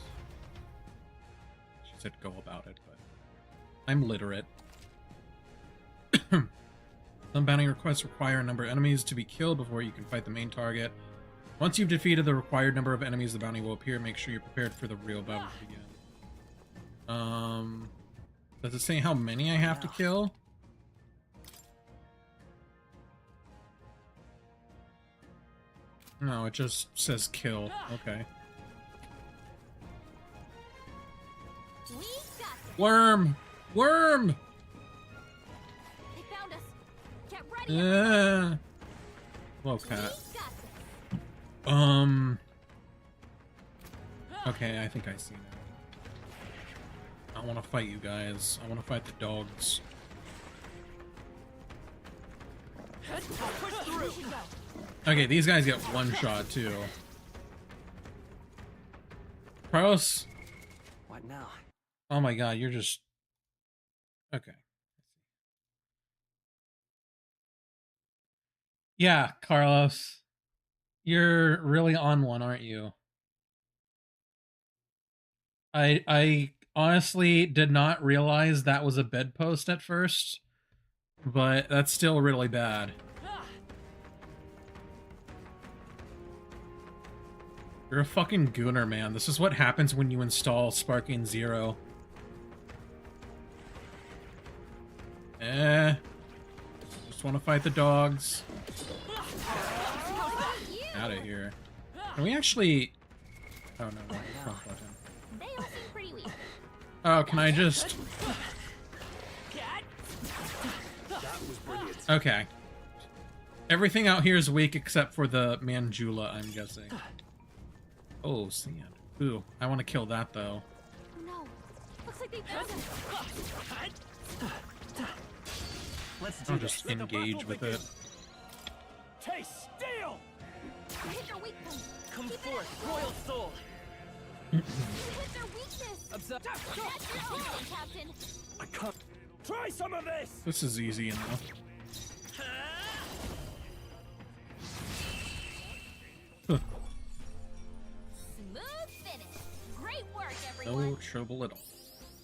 She said go about it, but I'm literate. Some bounty requests require a number of enemies to be killed before you can fight the main target. Once you've defeated the required number of enemies, the bounty will appear. Make sure you're prepared for the real battle to begin. Does it say how many I have to kill? No, it just says kill. Okay. We got this. Worm! Worm! They found us. Get ready. everyone. Whoa, We cat. got this. Okay, I think I see now. I want to fight you guys. I want to fight the dogs. We should go. Okay, these guys get one shot too. Carlos, What now? oh my god, you're just... Okay. Yeah, Carlos. You're really on one, aren't you? I honestly did not realize that was a bedpost at first, but that's still really bad. You're a fucking gooner, man. This is what happens when you install Sparking Zero. Just want to fight the dogs. Out of here. Can we actually... Oh, no. Front button. They all seem pretty weak. Oh, can I just... Okay. Everything out here is weak except for the Manjula, I'm guessing. Oh, sand. Ooh, I want to kill that, though. No. Looks like they found us. Let's do I'll this. just engage with it. Taste steel! Hit their weak point. Come Keep it forth, up. royal soul. You hit their weakness. Observe. That's your own, Captain. I can't. Try some of this! This is easy enough. Smooth finish. Great work, No everyone. trouble at all.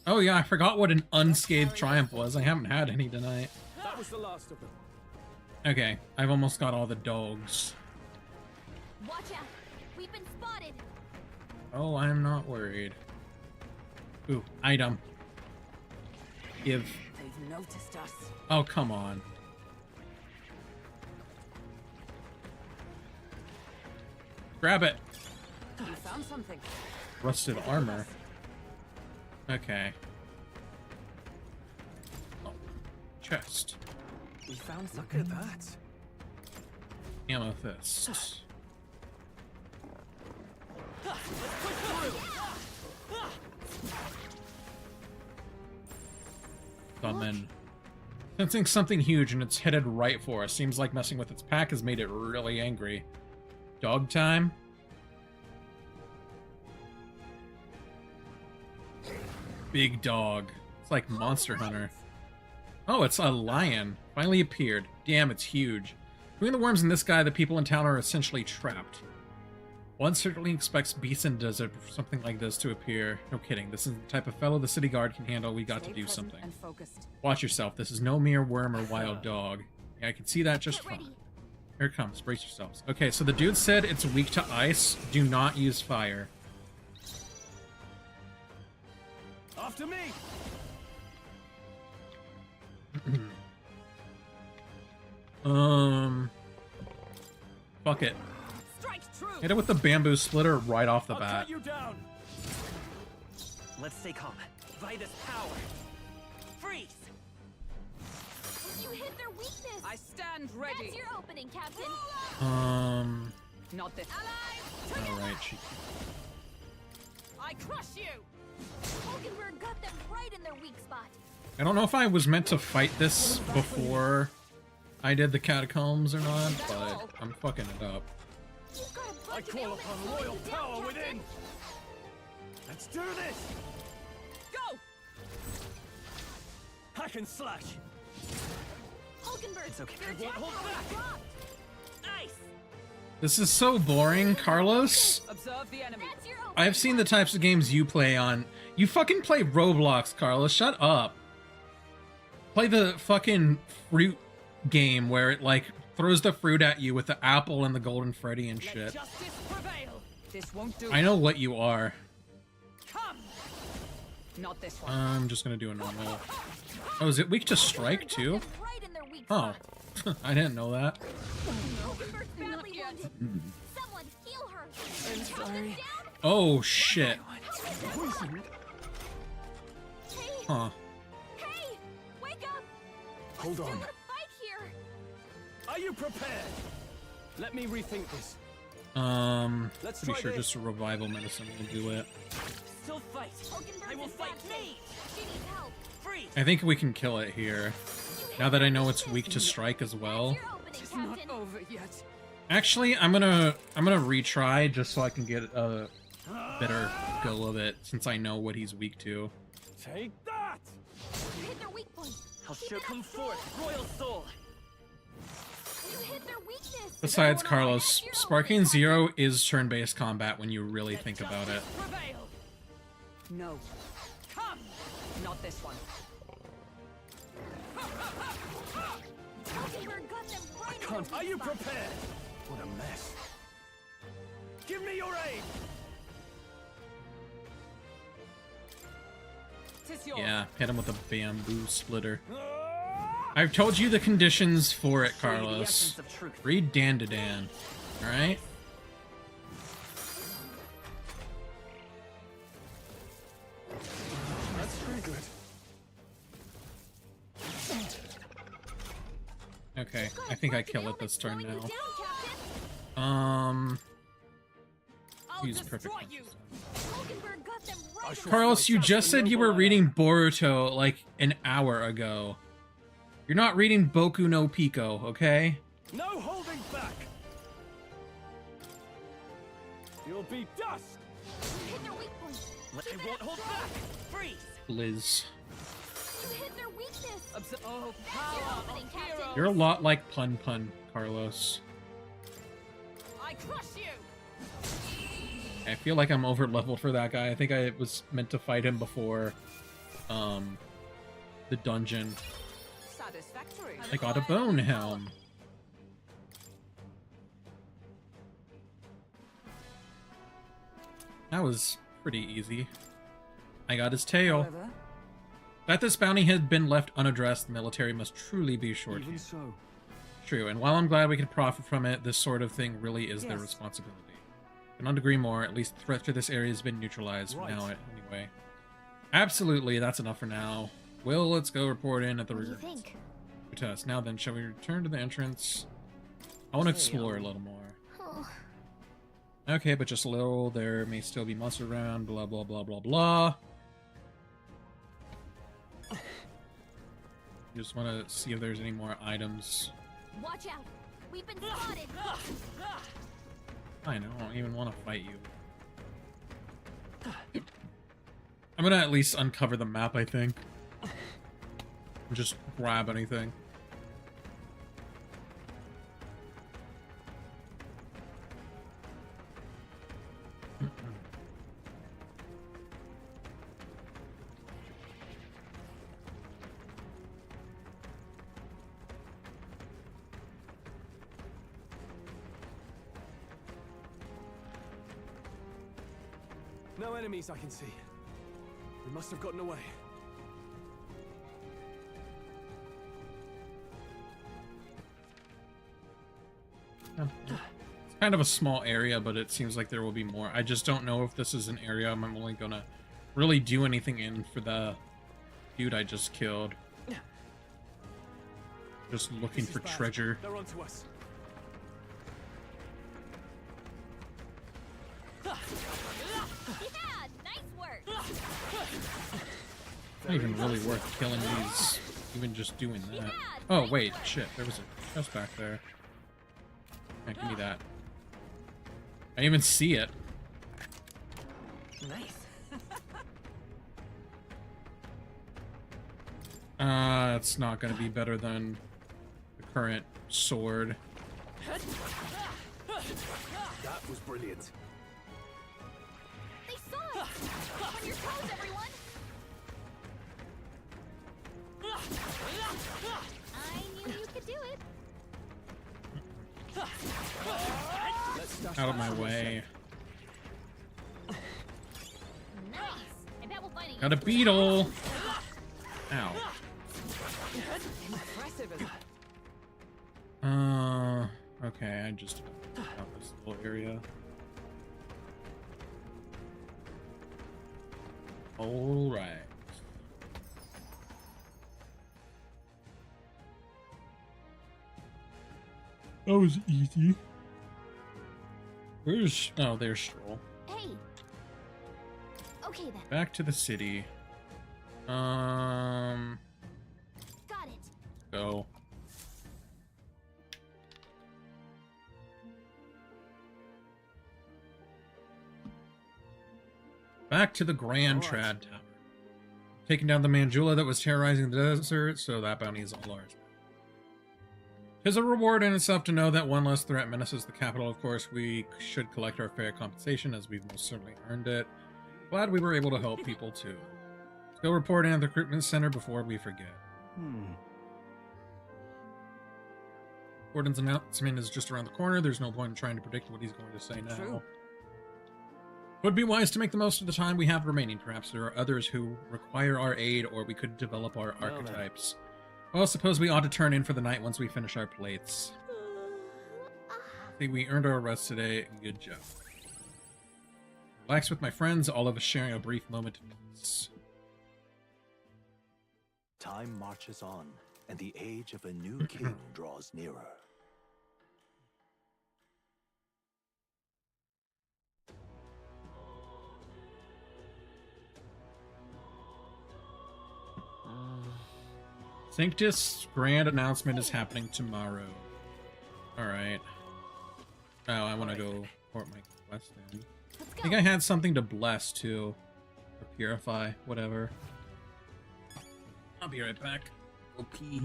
Oh yeah, I forgot what an unscathed triumph was. I haven't had any tonight. That was the last of them. Okay, I've almost got all the dogs. Watch out. We've been spotted. Oh, I'm not worried. Ooh, item. Give. They've noticed us. Oh, come on. Grab it. We found something. Rusted armor. Okay. Oh, chest. We found Look something. at that. Amethyst. coming. Sensing something huge and it's headed right for us. Seems like messing with its pack has made it really angry. Dog time? Big dog. It's like Monster Hunter. Oh, it's a lion. Finally appeared. Damn, it's huge. Between the worms and this guy, the people in town are essentially trapped. One certainly expects beasts in the desert for something like this to appear. No kidding. This is the type of fellow the city guard can handle. We got to do something. And focused. Watch yourself. This is no mere worm or wild dog. Yeah, I can see that just fine. Here it comes. Brace yourselves. Okay, so the dude said it's weak to ice. Do not use fire. After me! Fuck it. Strike true. Hit it with the bamboo splitter right off the I'll bat. cut you down! Let's stay calm. By this power. Freeze! You hit their weakness. I stand ready. That's your opening, Captain. Not this. Allies, Alright, she... I crush you. Hulkenberg got them right in their weak spot. I don't know if I was meant to fight this before I did the catacombs or not, but I'm fucking it up. You've got a I bunch of call elements upon slowing royal you down, power Captain. within! Let's do this! Go. Hack and slash! Hulkenberg, It's okay. your I won't attack hold power is back. dropped. Nice. This is so boring, Carlos. Observe the enemy. That's your opening. I've seen the types of games you play on. You fucking play Roblox, Carlos. Shut up. Play the fucking fruit game where it, like, throws the fruit at you with the apple and the golden Freddy and Let shit. justice prevail. This won't do. I know what you are. Come. Not this one. I'm just gonna do a normal. Oh, is it weak to strike, Hulkenberg got too? them right in their weak Oh. spot. I didn't know that. Hulkenberg's badly Not yet. wounded. Someone heal her. I'm Count sorry. this down. Oh, shit. Hey, Huh. hey, wake up. Hold Still on. in a fight here. Are you prepared? Let me rethink this. Let's Pretty try sure this. just a revival medicine will do it. Still fight. Hulkenberg's I will in fight bad me. shape. She needs help. Freeze! I think we can kill it here. Now that I know it's weak to strike as well. Your opening, It's not Captain. over yet. Actually, I'm gonna retry just so I can get a better go of it, since I know what he's weak to. Take that! You hit their weak point. I'll Keep sure it come up. forth, royal soul. You hit their weakness. Besides, Carlos, Sparking Zero is turn-based combat when you really Let think about it. justice prevail. No. Come. Not this one. Hulkenberg got them right in Can't. their Are weak you spot. prepared? What a mess. Give me your aid! Tis yours. Yeah, hit him with a bamboo splitter. Ah! I've told you the conditions for it, Show you the Carlos. essence of truth. Read Dan to Dan. Alright? That's pretty good. Okay, Got I a think I bunch of kill it elements this turn slowing you now. down, Captain. I'll Use perfect destroy you. Hulkenberg got them right in their Carlos, you Just just a said you were noble reading Boruto like an hour ago. You're not reading Boku no Pico, okay? No holding back! You'll be dust! You hit their weak point. I won't hold back. Freeze! Liz. You hit their weakness. Oh, That's your power opening, of Captain. heroes. You're a lot like Pun Pun, Carlos. I crush you. I feel like I'm over leveled for that guy. I think I was meant to fight him before the dungeon. Satisfactory. I got a bone helm. That was pretty easy. I got his tail. However, That this bounty had been left unaddressed, the military must truly be short. Even so. True, and while I'm glad we can profit from it, this sort of thing really is their Yes. responsibility. Cannot agree more. At least the threat to this area has been neutralized for Right. now, anyway. Absolutely, that's enough for now. Will, let's go report in at the What do you rear think? test. Now then, shall we return to the entrance? I want to explore a little more. Oh, Okay, but just a little. There may still be monsters around. Blah blah blah blah blah. Just want to see if there's any more items. Watch out! We've been spotted! I don't even want to fight you. I'm gonna at least uncover the map, I think. Just grab anything. No enemies I can see. We must have gotten away. It's kind of a small area, but it seems like there will be more. I just don't know if this is an area I'm only gonna really do anything in for the dude I just killed. Just looking for treasure. They're onto us. Yeah! Nice work! Not even really worth killing these, even just doing that. Oh, wait, shit, there was a chest back there. Yeah, give me that. I didn't even see it. Nice. It's not gonna be better than the current sword. That was brilliant. They saw us! On your toes, everyone! I knew you could do it! Out of my way. Nice! I bet we'll find Got a beetle! Ow. Impressive as Okay, I just got this little area. Alright. That was easy. Where's... Oh, there's Stroll. Hey! Okay then, Back to the city. got it. Go. Back to the Grand Trad Tower. Taking down the Manjula that was terrorizing the desert, so that bounty is all ours. Tis a reward in itself to know that one less threat menaces the capital. Of course, we should collect our fair compensation, as we've most certainly earned it. Glad we were able to help people, too. Let's go report in at the recruitment center before we forget. Gordon's announcement is just around the corner. There's no point in trying to predict what he's going to say now. True. Would be wise to make the most of the time we have remaining. Perhaps there are others who require our aid, or we could develop our Well, archetypes. Well, suppose we ought to turn in for the night once we finish our plates. I think we earned our rest today. Good job. Relax with my friends, all of us sharing a brief moment of peace. Time marches on, and the age of a new king draws nearer. Sanctus' grand announcement is happening tomorrow. Alright. Oh, I want to go port my quest in. Let's I go! think I had something to bless, too. Or purify, whatever. I'll be right back. Go pee.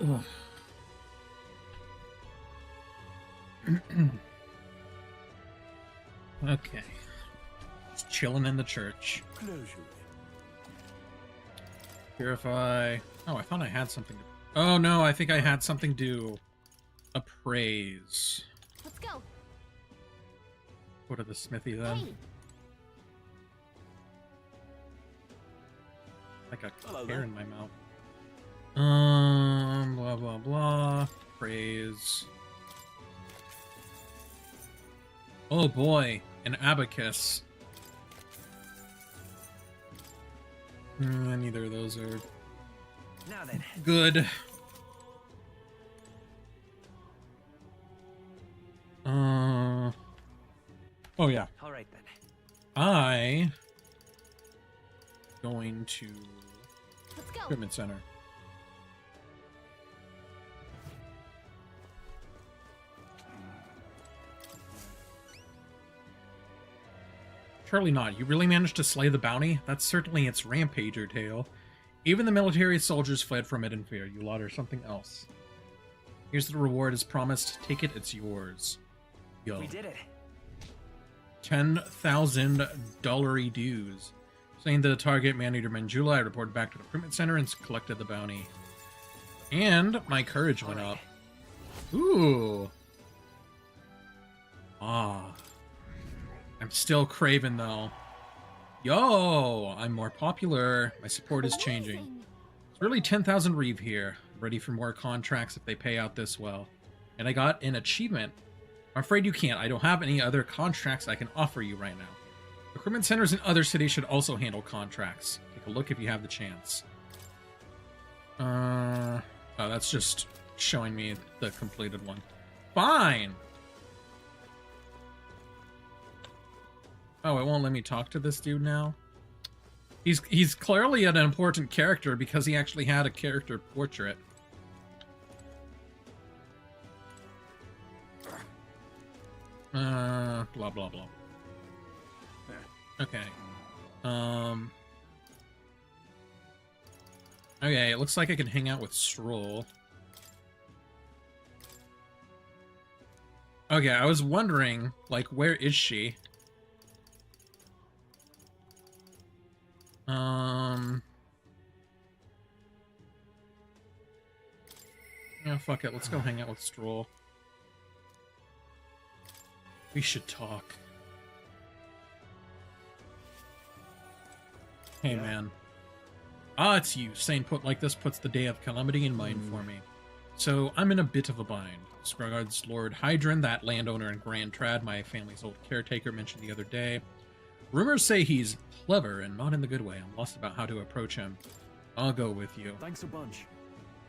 Ugh. Okay. Just chilling in the church. Purify. Oh, I thought I had something to... Oh, no, I think I had something to appraise. Let's go. Go to the smithy, then. Hey. Like a Hello hair there. in my mouth. Blah, blah, blah. Praise. Oh, boy. An abacus. Neither of those are Now then. good. Oh yeah. All right then. I going to Let's go. equipment center. Surely not. You really managed to slay the bounty? That's certainly its rampager tale. Even the military soldiers fled from it in fear. You lot are something else. Here's the reward as promised. Take it, it's yours. Yo. We did it. $10,000 dues. Saying the target man-eater Manjula, I reported back to the recruitment center and collected the bounty. And my courage went up. Ooh. Ah. I'm still craven though. Yo, I'm more popular. My support is changing. Amazing. It's really 10,000 Reeve here. Ready for more contracts if they pay out this well. And I got an achievement. I'm afraid you can't. I don't have any other contracts I can offer you right now. Recruitment centers in other cities should also handle contracts. Take a look if you have the chance. Oh, that's just showing me the completed one. Fine! Oh, it won't let me talk to this dude now? He's clearly an important character because he actually had a character portrait. Blah, blah, blah. Okay. Okay, it looks like I can hang out with Stroll. Okay, I was wondering, like, where is she? Yeah, fuck it, let's go hang out with Stroll. We should talk. Hey, man. Ah, it's you. Saying put like this puts the day of calamity in mind for me. So, I'm in a bit of a bind. Skrogard's Lord Hydron, that landowner in Grand Trad my family's old caretaker mentioned the other day. Rumors say he's clever and not in the good way. I'm lost about how to approach him. I'll go with you. Thanks a bunch.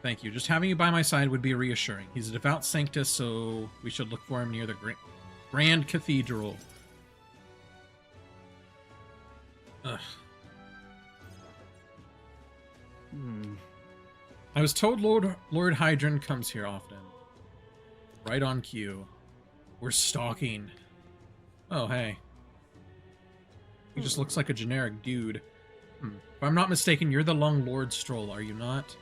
Thank you. Just having you by my side would be reassuring. He's a devout sanctus, so we should look for him near the Grand Cathedral. Ugh. I was told Lord Hydron comes here often. Right on cue. We're stalking. Oh, hey. He just looks like a generic dude. If I'm not mistaken, you're the Long Lord Stroll, are you not?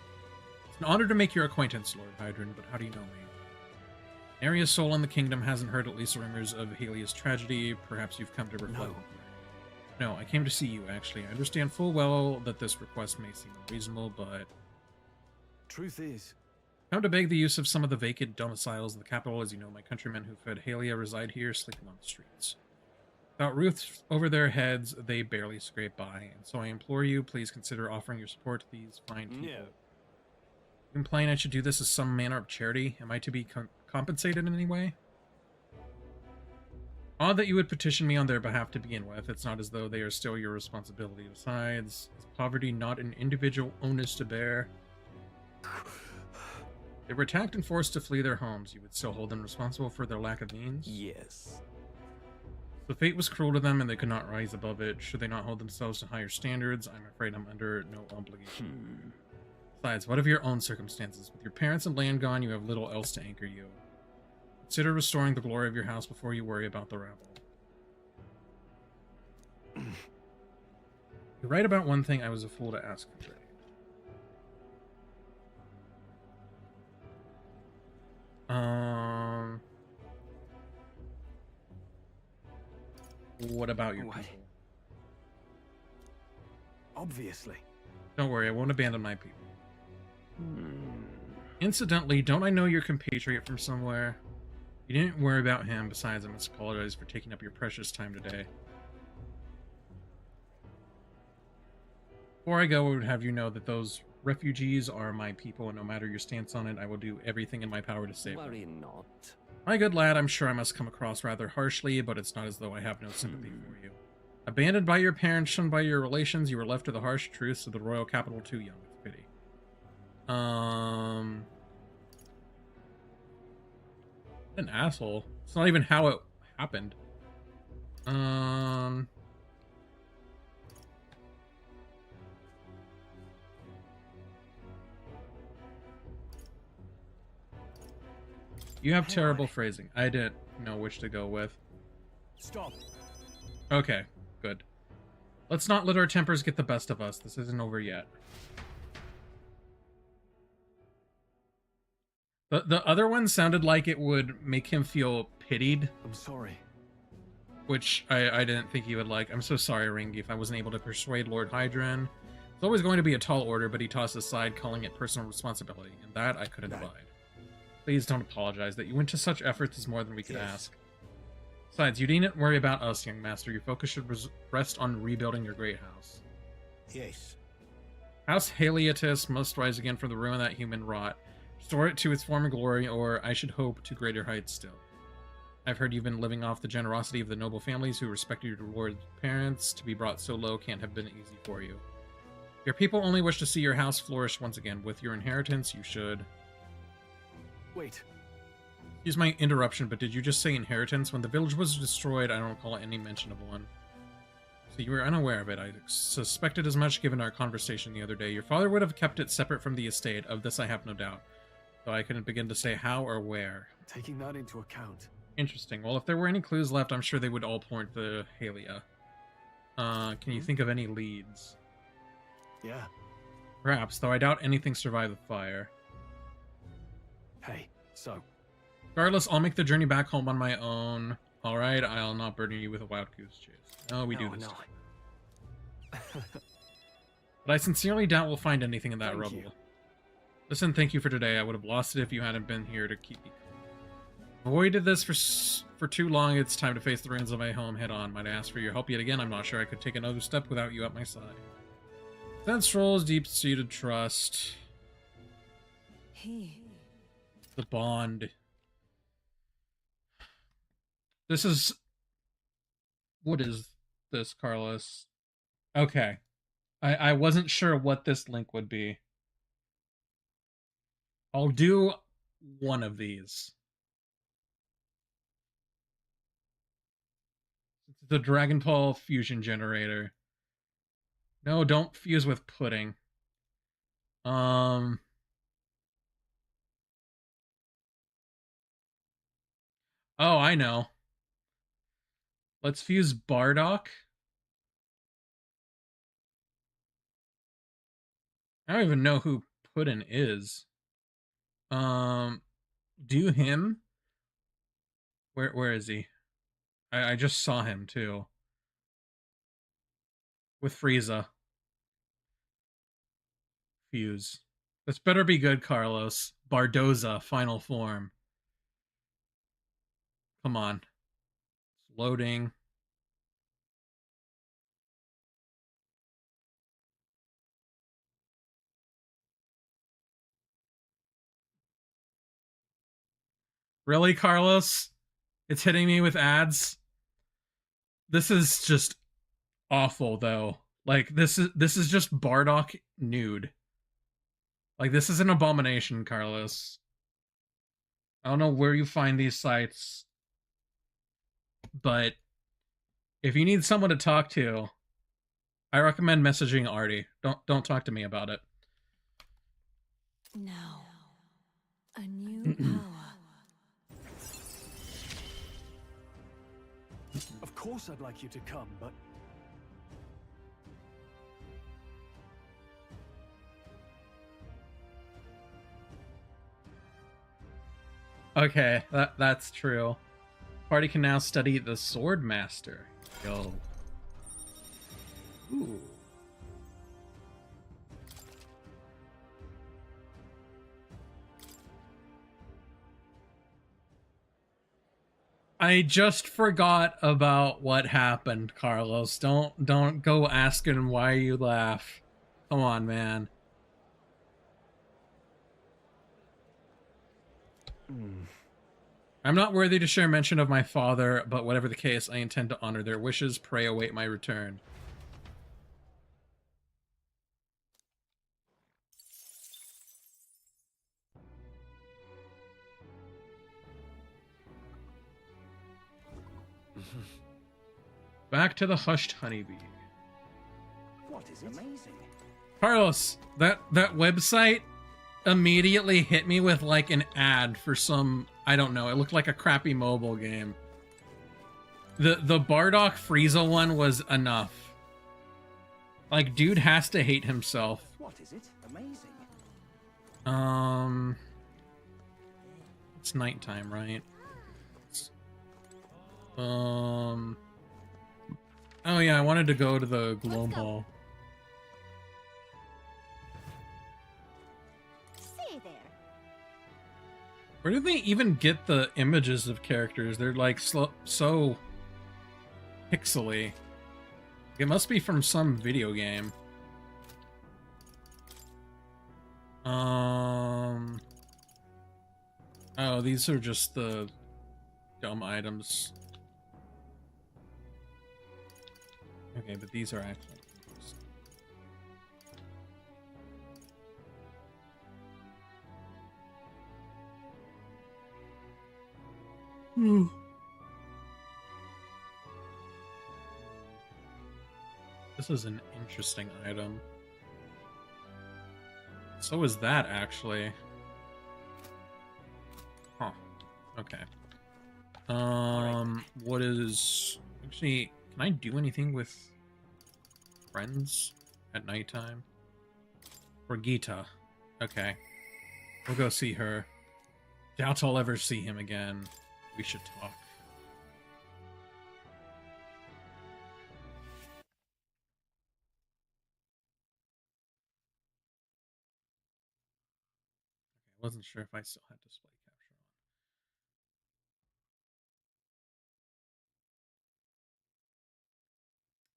It's an honor to make your acquaintance, Lord Hydron, but how do you know me? Naria's soul in the kingdom hasn't heard at least rumors of Halia's tragedy. Perhaps you've come to reflect. No, I came to see you, actually. I understand full well that this request may seem unreasonable, but... Truth is, come to beg the use of some of the vacant domiciles of the capital. As you know, my countrymen who fed Halia reside here, sleeping on the streets. Without roofs over their heads, they barely scrape by, and so I implore you, please consider offering your support to these fine people. No. You implying I should do this as some manner of charity? Am I to be compensated in any way? Odd that you would petition me on their behalf to begin with. It's not as though they are still your responsibility. Besides, is poverty not an individual onus to bear? They were attacked and forced to flee their homes. You would still hold them responsible for their lack of means? Yes. The fate was cruel to them and they could not rise above it. Should they not hold themselves to higher standards? I'm afraid I'm under no obligation. Besides, what of your own circumstances? With your parents and land gone, you have little else to anchor you. Consider restoring the glory of your house before you worry about the rabble. You're right about one thing. I was a fool to ask for. What about your What? people? Obviously. Don't worry, I won't abandon my people. Hmm. Incidentally, don't I know your compatriot from somewhere? You didn't worry about him. Besides, I must apologize for taking up your precious time today. Before I go, I would have you know that those refugees are my people, and no matter your stance on it, I will do everything in my power to save them. Worry not. My good lad, I'm sure I must come across rather harshly, but it's not as though I have no sympathy for you. Abandoned by your parents, shunned by your relations, you were left to the harsh truths of the royal capital too young. It's a pity. An asshole. It's not even how it happened. You have terrible phrasing. I didn't know which to go with. Stop. Okay, good. Let's not let our tempers get the best of us. This isn't over yet. The other one sounded like it would make him feel pitied, I'm sorry. which I didn't think he would like. I'm so sorry, Ringy, if I wasn't able to persuade Lord Hydran. It's always going to be a tall order, but he tossed aside, calling it personal responsibility, and that I couldn't abide. Please don't apologize. That you went to such efforts is more than we could ask. Besides, you needn't worry about us, young master. Your focus should rest on rebuilding your great house. Yes. House Haliatus must rise again from the ruin that human wrought. Restore it to its former glory, or I should hope to greater heights still. I've heard you've been living off the generosity of the noble families who respected your lord parents. To be brought so low can't have been easy for you. Your people only wish to see your house flourish once again. With your inheritance, you should... Wait. Excuse my interruption, but did you just say inheritance? When the village was destroyed, I don't recall any mention of one. So you were unaware of it. I suspected as much given our conversation the other day. Your father would have kept it separate from the estate. Of this I have no doubt. Though I couldn't begin to say how or where. Taking that into account. Interesting. Well, if there were any clues left, I'm sure they would all point to Halia. Can you think of any leads? Yeah. Perhaps, though I doubt anything survived the fire. Hey, so. Regardless, I'll make the journey back home on my own. Alright, I'll not burden you with a wild goose chase. No, we do this. No. But I sincerely doubt we'll find anything in that Thank rubble. you. Listen, thank you for today. I would have lost it if you hadn't been here to keep me. Avoided this for too long. It's time to face the ruins of my home head on. Might I ask for your help yet again? I'm not sure I could take another step without you at my side. Sense rolls, deep-seated trust. The bond. This is... What is this, Carlos? Okay. I wasn't sure what this link would be. I'll do one of these. It's the Dragon Ball fusion generator. No, don't fuse with pudding. Oh, I know. Let's fuse Bardock. I don't even know who Puddin is. Do him. Where is he? I just saw him too. With Frieza. Fuse. This better be good, Carlos. Bardoza, final form. Come on. It's loading. Really, Carlos? It's hitting me with ads? This is just awful, though. Like, this is just Bardock nude. Like, this is an abomination, Carlos. I don't know where you find these sites, but if you need someone to talk to, I recommend messaging Artie. Don't talk to me about it. Now, a new power. Of course I'd like you to come, but... Okay, that's true. Party can now study the Sword Master. Yo. Ooh. I just forgot about what happened, Carlos. Don't go asking why you laugh. Come on, man. I'm not worthy to share mention of my father, but whatever the case, I intend to honor their wishes. Pray await my return. Back to the hushed honeybee. What is amazing? Carlos, that website immediately hit me with like an ad for some, I don't know, it looked like a crappy mobile game. The Bardock Frieza one was enough. Like, dude has to hate himself. What is it? Amazing. It's nighttime, right? Oh yeah, I wanted to go to the Gloam Hall. Say there. Where do they even get the images of characters? They're like so pixely. It must be from some video game. Oh, these are just the dumb items. Okay, but these are actually... This is an interesting item. So is that, actually. Huh. Okay. What is... Actually... Can I do anything with friends at nighttime? Or Gita. Okay. We'll go see her. Doubt I'll ever see him again. We should talk. Okay, I wasn't sure if I still had display capture on.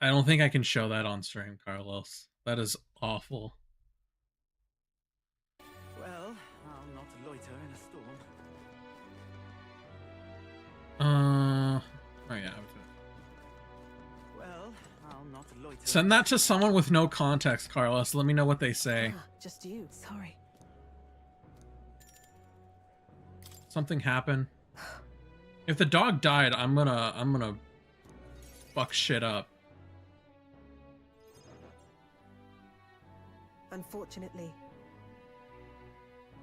I don't think I can show that on stream, Carlos. That is awful. Well, I'll not loiter in a storm. Oh yeah. Well, I'll not loiter. Send that to someone with no context, Carlos. Let me know what they say. Just you. Sorry. Something happened. If the dog died, I'm gonna fuck shit up. Unfortunately.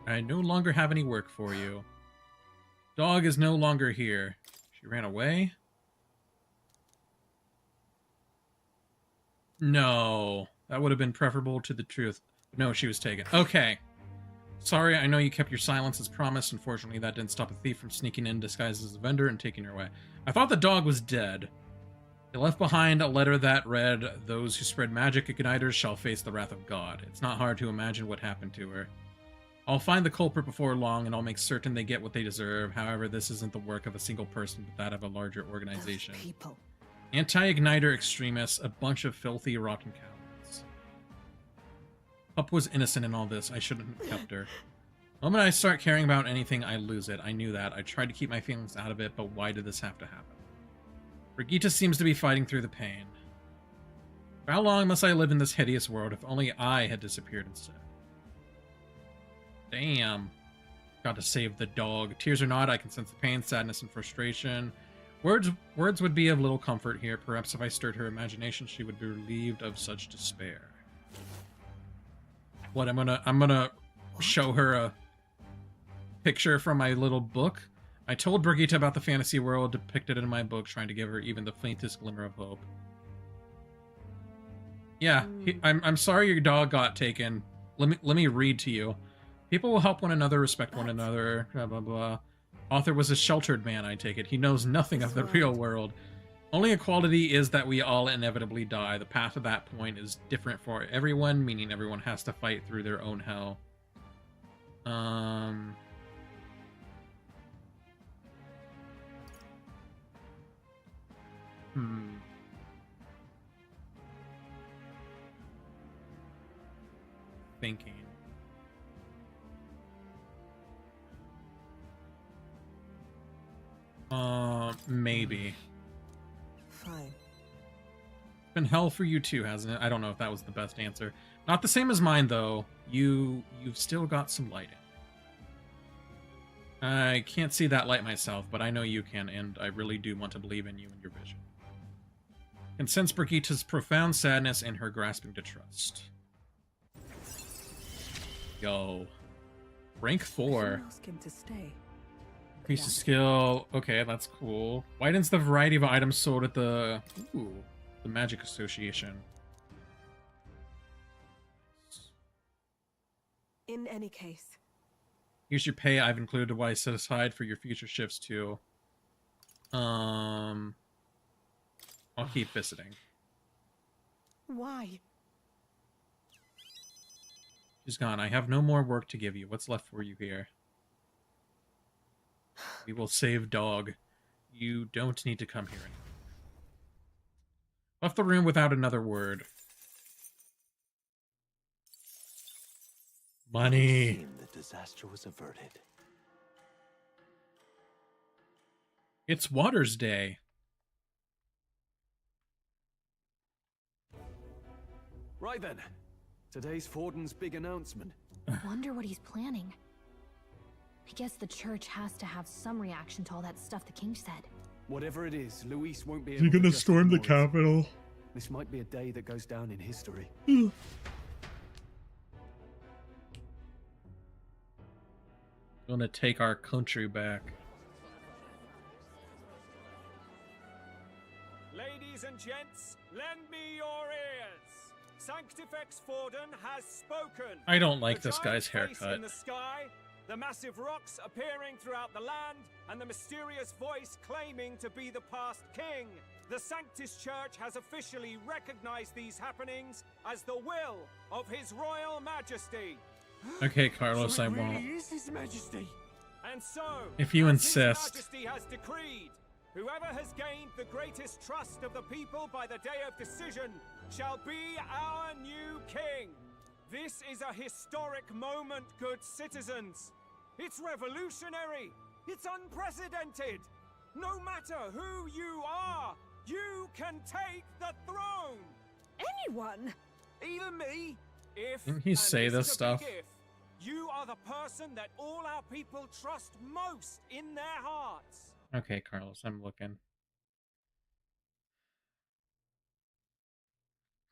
I no longer have any work for you. Dog is no longer here. She ran away? No. That would have been preferable to the truth. No, she was taken. Okay. Sorry, I know you kept your silence as promised. Unfortunately, that didn't stop a thief from sneaking in disguised as a vendor and taking her away. I thought the dog was dead. They left behind a letter that read, "Those who spread magic igniters shall face the wrath of God." It's not hard to imagine what happened to her. I'll find the culprit before long, and I'll make certain they get what they deserve. However, this isn't the work of a single person, but that of a larger organization. Those people. Anti-igniter extremists, a bunch of filthy, rotten cowards. Pup was innocent in all this. I shouldn't have kept her. The moment I start caring about anything, I lose it. I knew that. I tried to keep my feelings out of it, but why did this have to happen? Brigitte seems to be fighting through the pain. For how long must I live in this hideous world? If only I had disappeared instead. Damn. Got to save the dog. Tears or not, I can sense the pain, sadness, and frustration. Words would be of little comfort here. Perhaps if I stirred her imagination, she would be relieved of such despair. What, I'm gonna show her a picture from my little book? I told Brigitte about the fantasy world depicted in my book, trying to give her even the faintest glimmer of hope. Yeah, I'm sorry your dog got taken. Let me read to you. People will help one another, respect one another, blah blah blah. Author was a sheltered man, I take it. He knows nothing of the real world. Only equality is that we all inevitably die. The path to that point is different for everyone, meaning everyone has to fight through their own hell. Thinking. Maybe. Fine. Been hell for you too, hasn't it? I don't know if that was the best answer. Not the same as mine, though. You've still got some light in. I can't see that light myself, but I know you can, and I really do want to believe in you and your vision. Can sense Brigitta's profound sadness and her grasping to trust. Yo. Rank 4. Ask him to stay. Increases skill. Okay, that's cool. Widens the variety of items sold at the Magic Association. In any case. Here's your pay. I've included what I set aside for your future shifts too. I'll keep visiting. Why? She's gone. I have no more work to give you. What's left for you here? We will save dog. You don't need to come here anymore. Left the room without another word. Money. The disaster was averted. It's Waters Day. Right then. Today's Forden's big announcement. Wonder what he's planning. I guess the church has to have some reaction to all that stuff the king said. Whatever it is, Luis won't be Is he able to gonna just storm the ignore it. Capitol? This might be a day that goes down in history. Gonna take our country back. Ladies and gents, lend me your ears. Sanctifex Forden has spoken. I don't like The this guy's giant face haircut. in the sky, the massive rocks appearing throughout the land, and the mysterious voice claiming to be the past king. The Sanctus Church has officially recognized these happenings as the will of His Royal Majesty. Okay, Carlos, I won't. is His Majesty. And so, If you as insist. His Majesty has decreed, whoever has gained the greatest trust of the people by the day of decision shall be our new king. This is a historic moment, good citizens. It's revolutionary. It's unprecedented. No matter who you are, you can take the throne. Anyone? Even me. If Didn't he and say it's this a stuff? big if, you are the person that all our people trust most in their hearts. Okay, Carlos, I'm looking.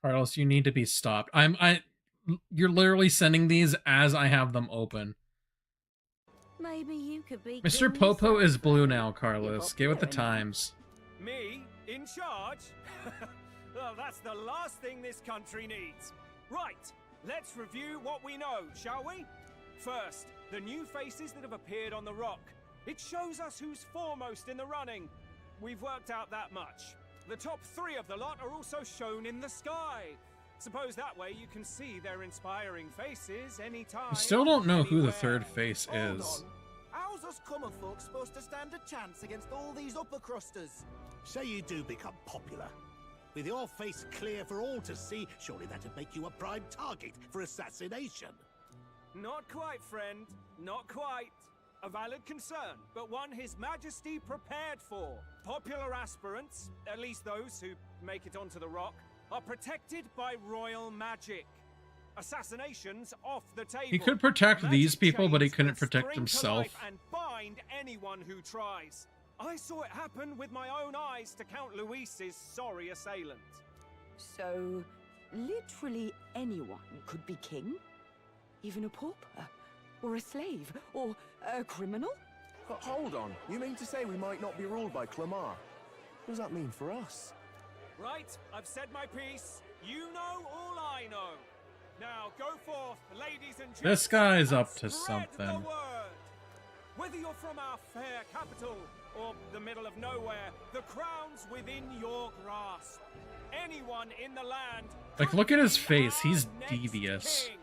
Carlos, you need to be stopped. You're literally sending these as I have them open. Maybe you could be Mr. king Popo yourself. is blue now, Carlos. Get with the times. Me in charge? Well, that's the last thing this country needs. Right, let's review what we know, shall we? First, the new faces that have appeared on the rock. It shows us who's foremost in the running. We've worked out that much. The top 3 of the lot are also shown in the sky. Suppose that way you can see their inspiring faces anytime. I still don't know who the anywhere. third face Hold is. on. How's us common folk supposed to stand a chance against all these upper crusters? Say you do become popular. With your face clear for all to see, surely that'd make you a prime target for assassination. Not quite, friend. Not quite. A valid concern, but one His Majesty prepared for. Popular aspirants, at least those who make it onto the rock, are protected by royal magic. Assassinations off the table. He could protect Magic these people, but he chains couldn't will protect spring to himself. life and bind anyone who tries. I saw it happen with my own eyes to Count Luis's sorry assailant. So, literally anyone could be king? Even a pauper? Or a slave? Or a criminal? Hold on. You mean to say we might not be ruled by Clamar? What does that mean for us? Right, I've said my piece. You know all I know. Now go forth, ladies and gents. This guy's up to and spread something. the word. Whether you're from our fair capital or the middle of nowhere, the crown's within your grasp. Anyone in the land. Like, look at his face. He's devious. King.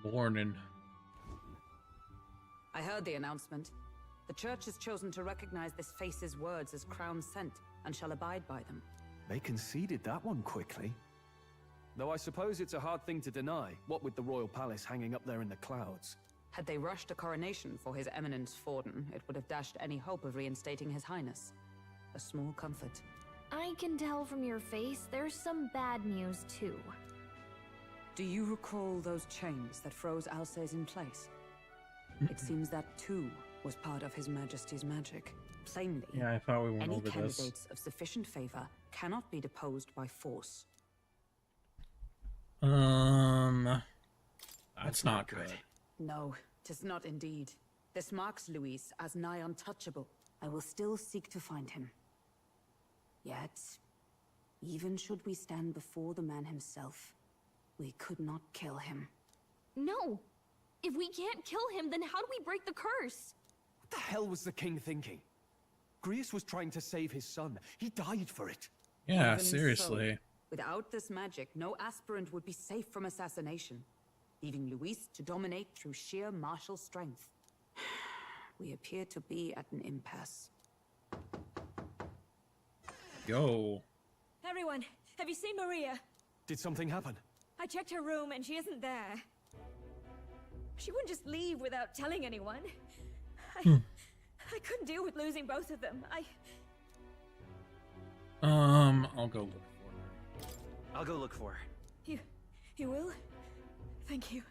Born in. I heard the announcement. The church has chosen to recognize this face's words as crown sent and shall abide by them. They conceded that one quickly. Though I suppose it's a hard thing to deny, what with the royal palace hanging up there in the clouds. Had they rushed a coronation for His Eminence Forden, it would have dashed any hope of reinstating His Highness. A small comfort. I can tell from your face there's some bad news too. Do you recall those chains that froze Alsace in place? It seems that too was part of His Majesty's magic. Plainly, Yeah, I thought we went any over this. candidates of sufficient favor cannot be deposed by force. That's not good. No, 'tis not indeed. This marks Luis as nigh untouchable. I will still seek to find him. Yet, even should we stand before the man himself, we could not kill him. No! If we can't kill him, then how do we break the curse? What the hell was the king thinking? Grius was trying to save his son. He died for it. Yeah, Even seriously. so, without this magic, no aspirant would be safe from assassination, leaving Luis to dominate through sheer martial strength. We appear to be at an impasse. Go. Everyone, have you seen Maria? Did something happen? I checked her room and she isn't there. She wouldn't just leave without telling anyone. I couldn't deal with losing both of them. I'll go look for her. I'll go look for her. You will? Thank you.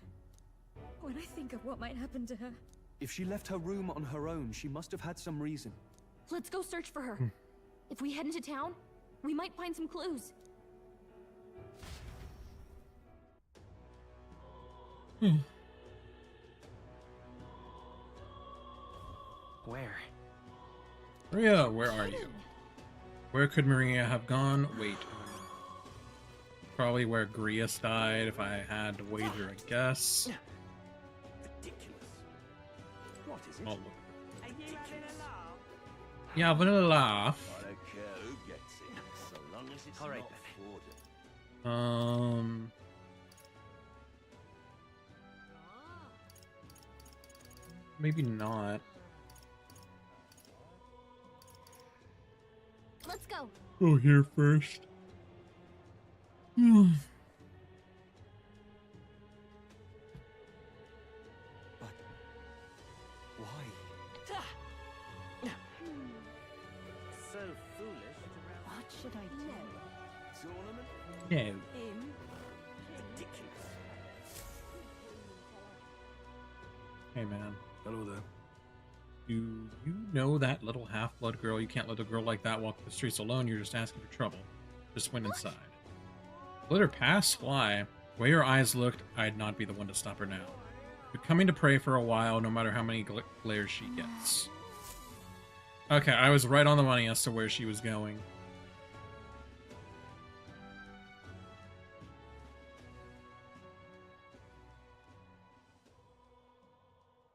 When I think of what might happen to her. If she left her room on her own, she must have had some reason. Let's go search for her. If we head into town, we might find some clues. Where? Maria, where are you? Where could Maria have gone? Wait. Probably where Grius died, if I had to wager a guess. Ridiculous. What is it? I'll look. Are you having a laugh? Yeah, having a laugh. I don't care who gets it, so long as it's All right, not then. Forden. Maybe not. Let's go. Go here first. Why? So foolish to round. What should I do? Tournament? No. Him? Ridiculous. Hey, man. Hello there. Do you know that little half-blood girl? You can't let a girl like that walk the streets alone. You're just asking for trouble. Just went inside. Let her pass? Why? The way her eyes looked, I'd not be the one to stop her now. But coming to pray for a while, no matter how many glares she gets. Okay, I was right on the money as to where she was going.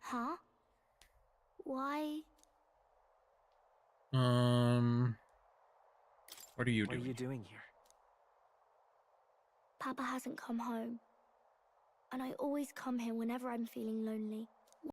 Huh? Why? What are you What are doing? you doing here? Papa hasn't come home. And I always come here whenever I'm feeling lonely.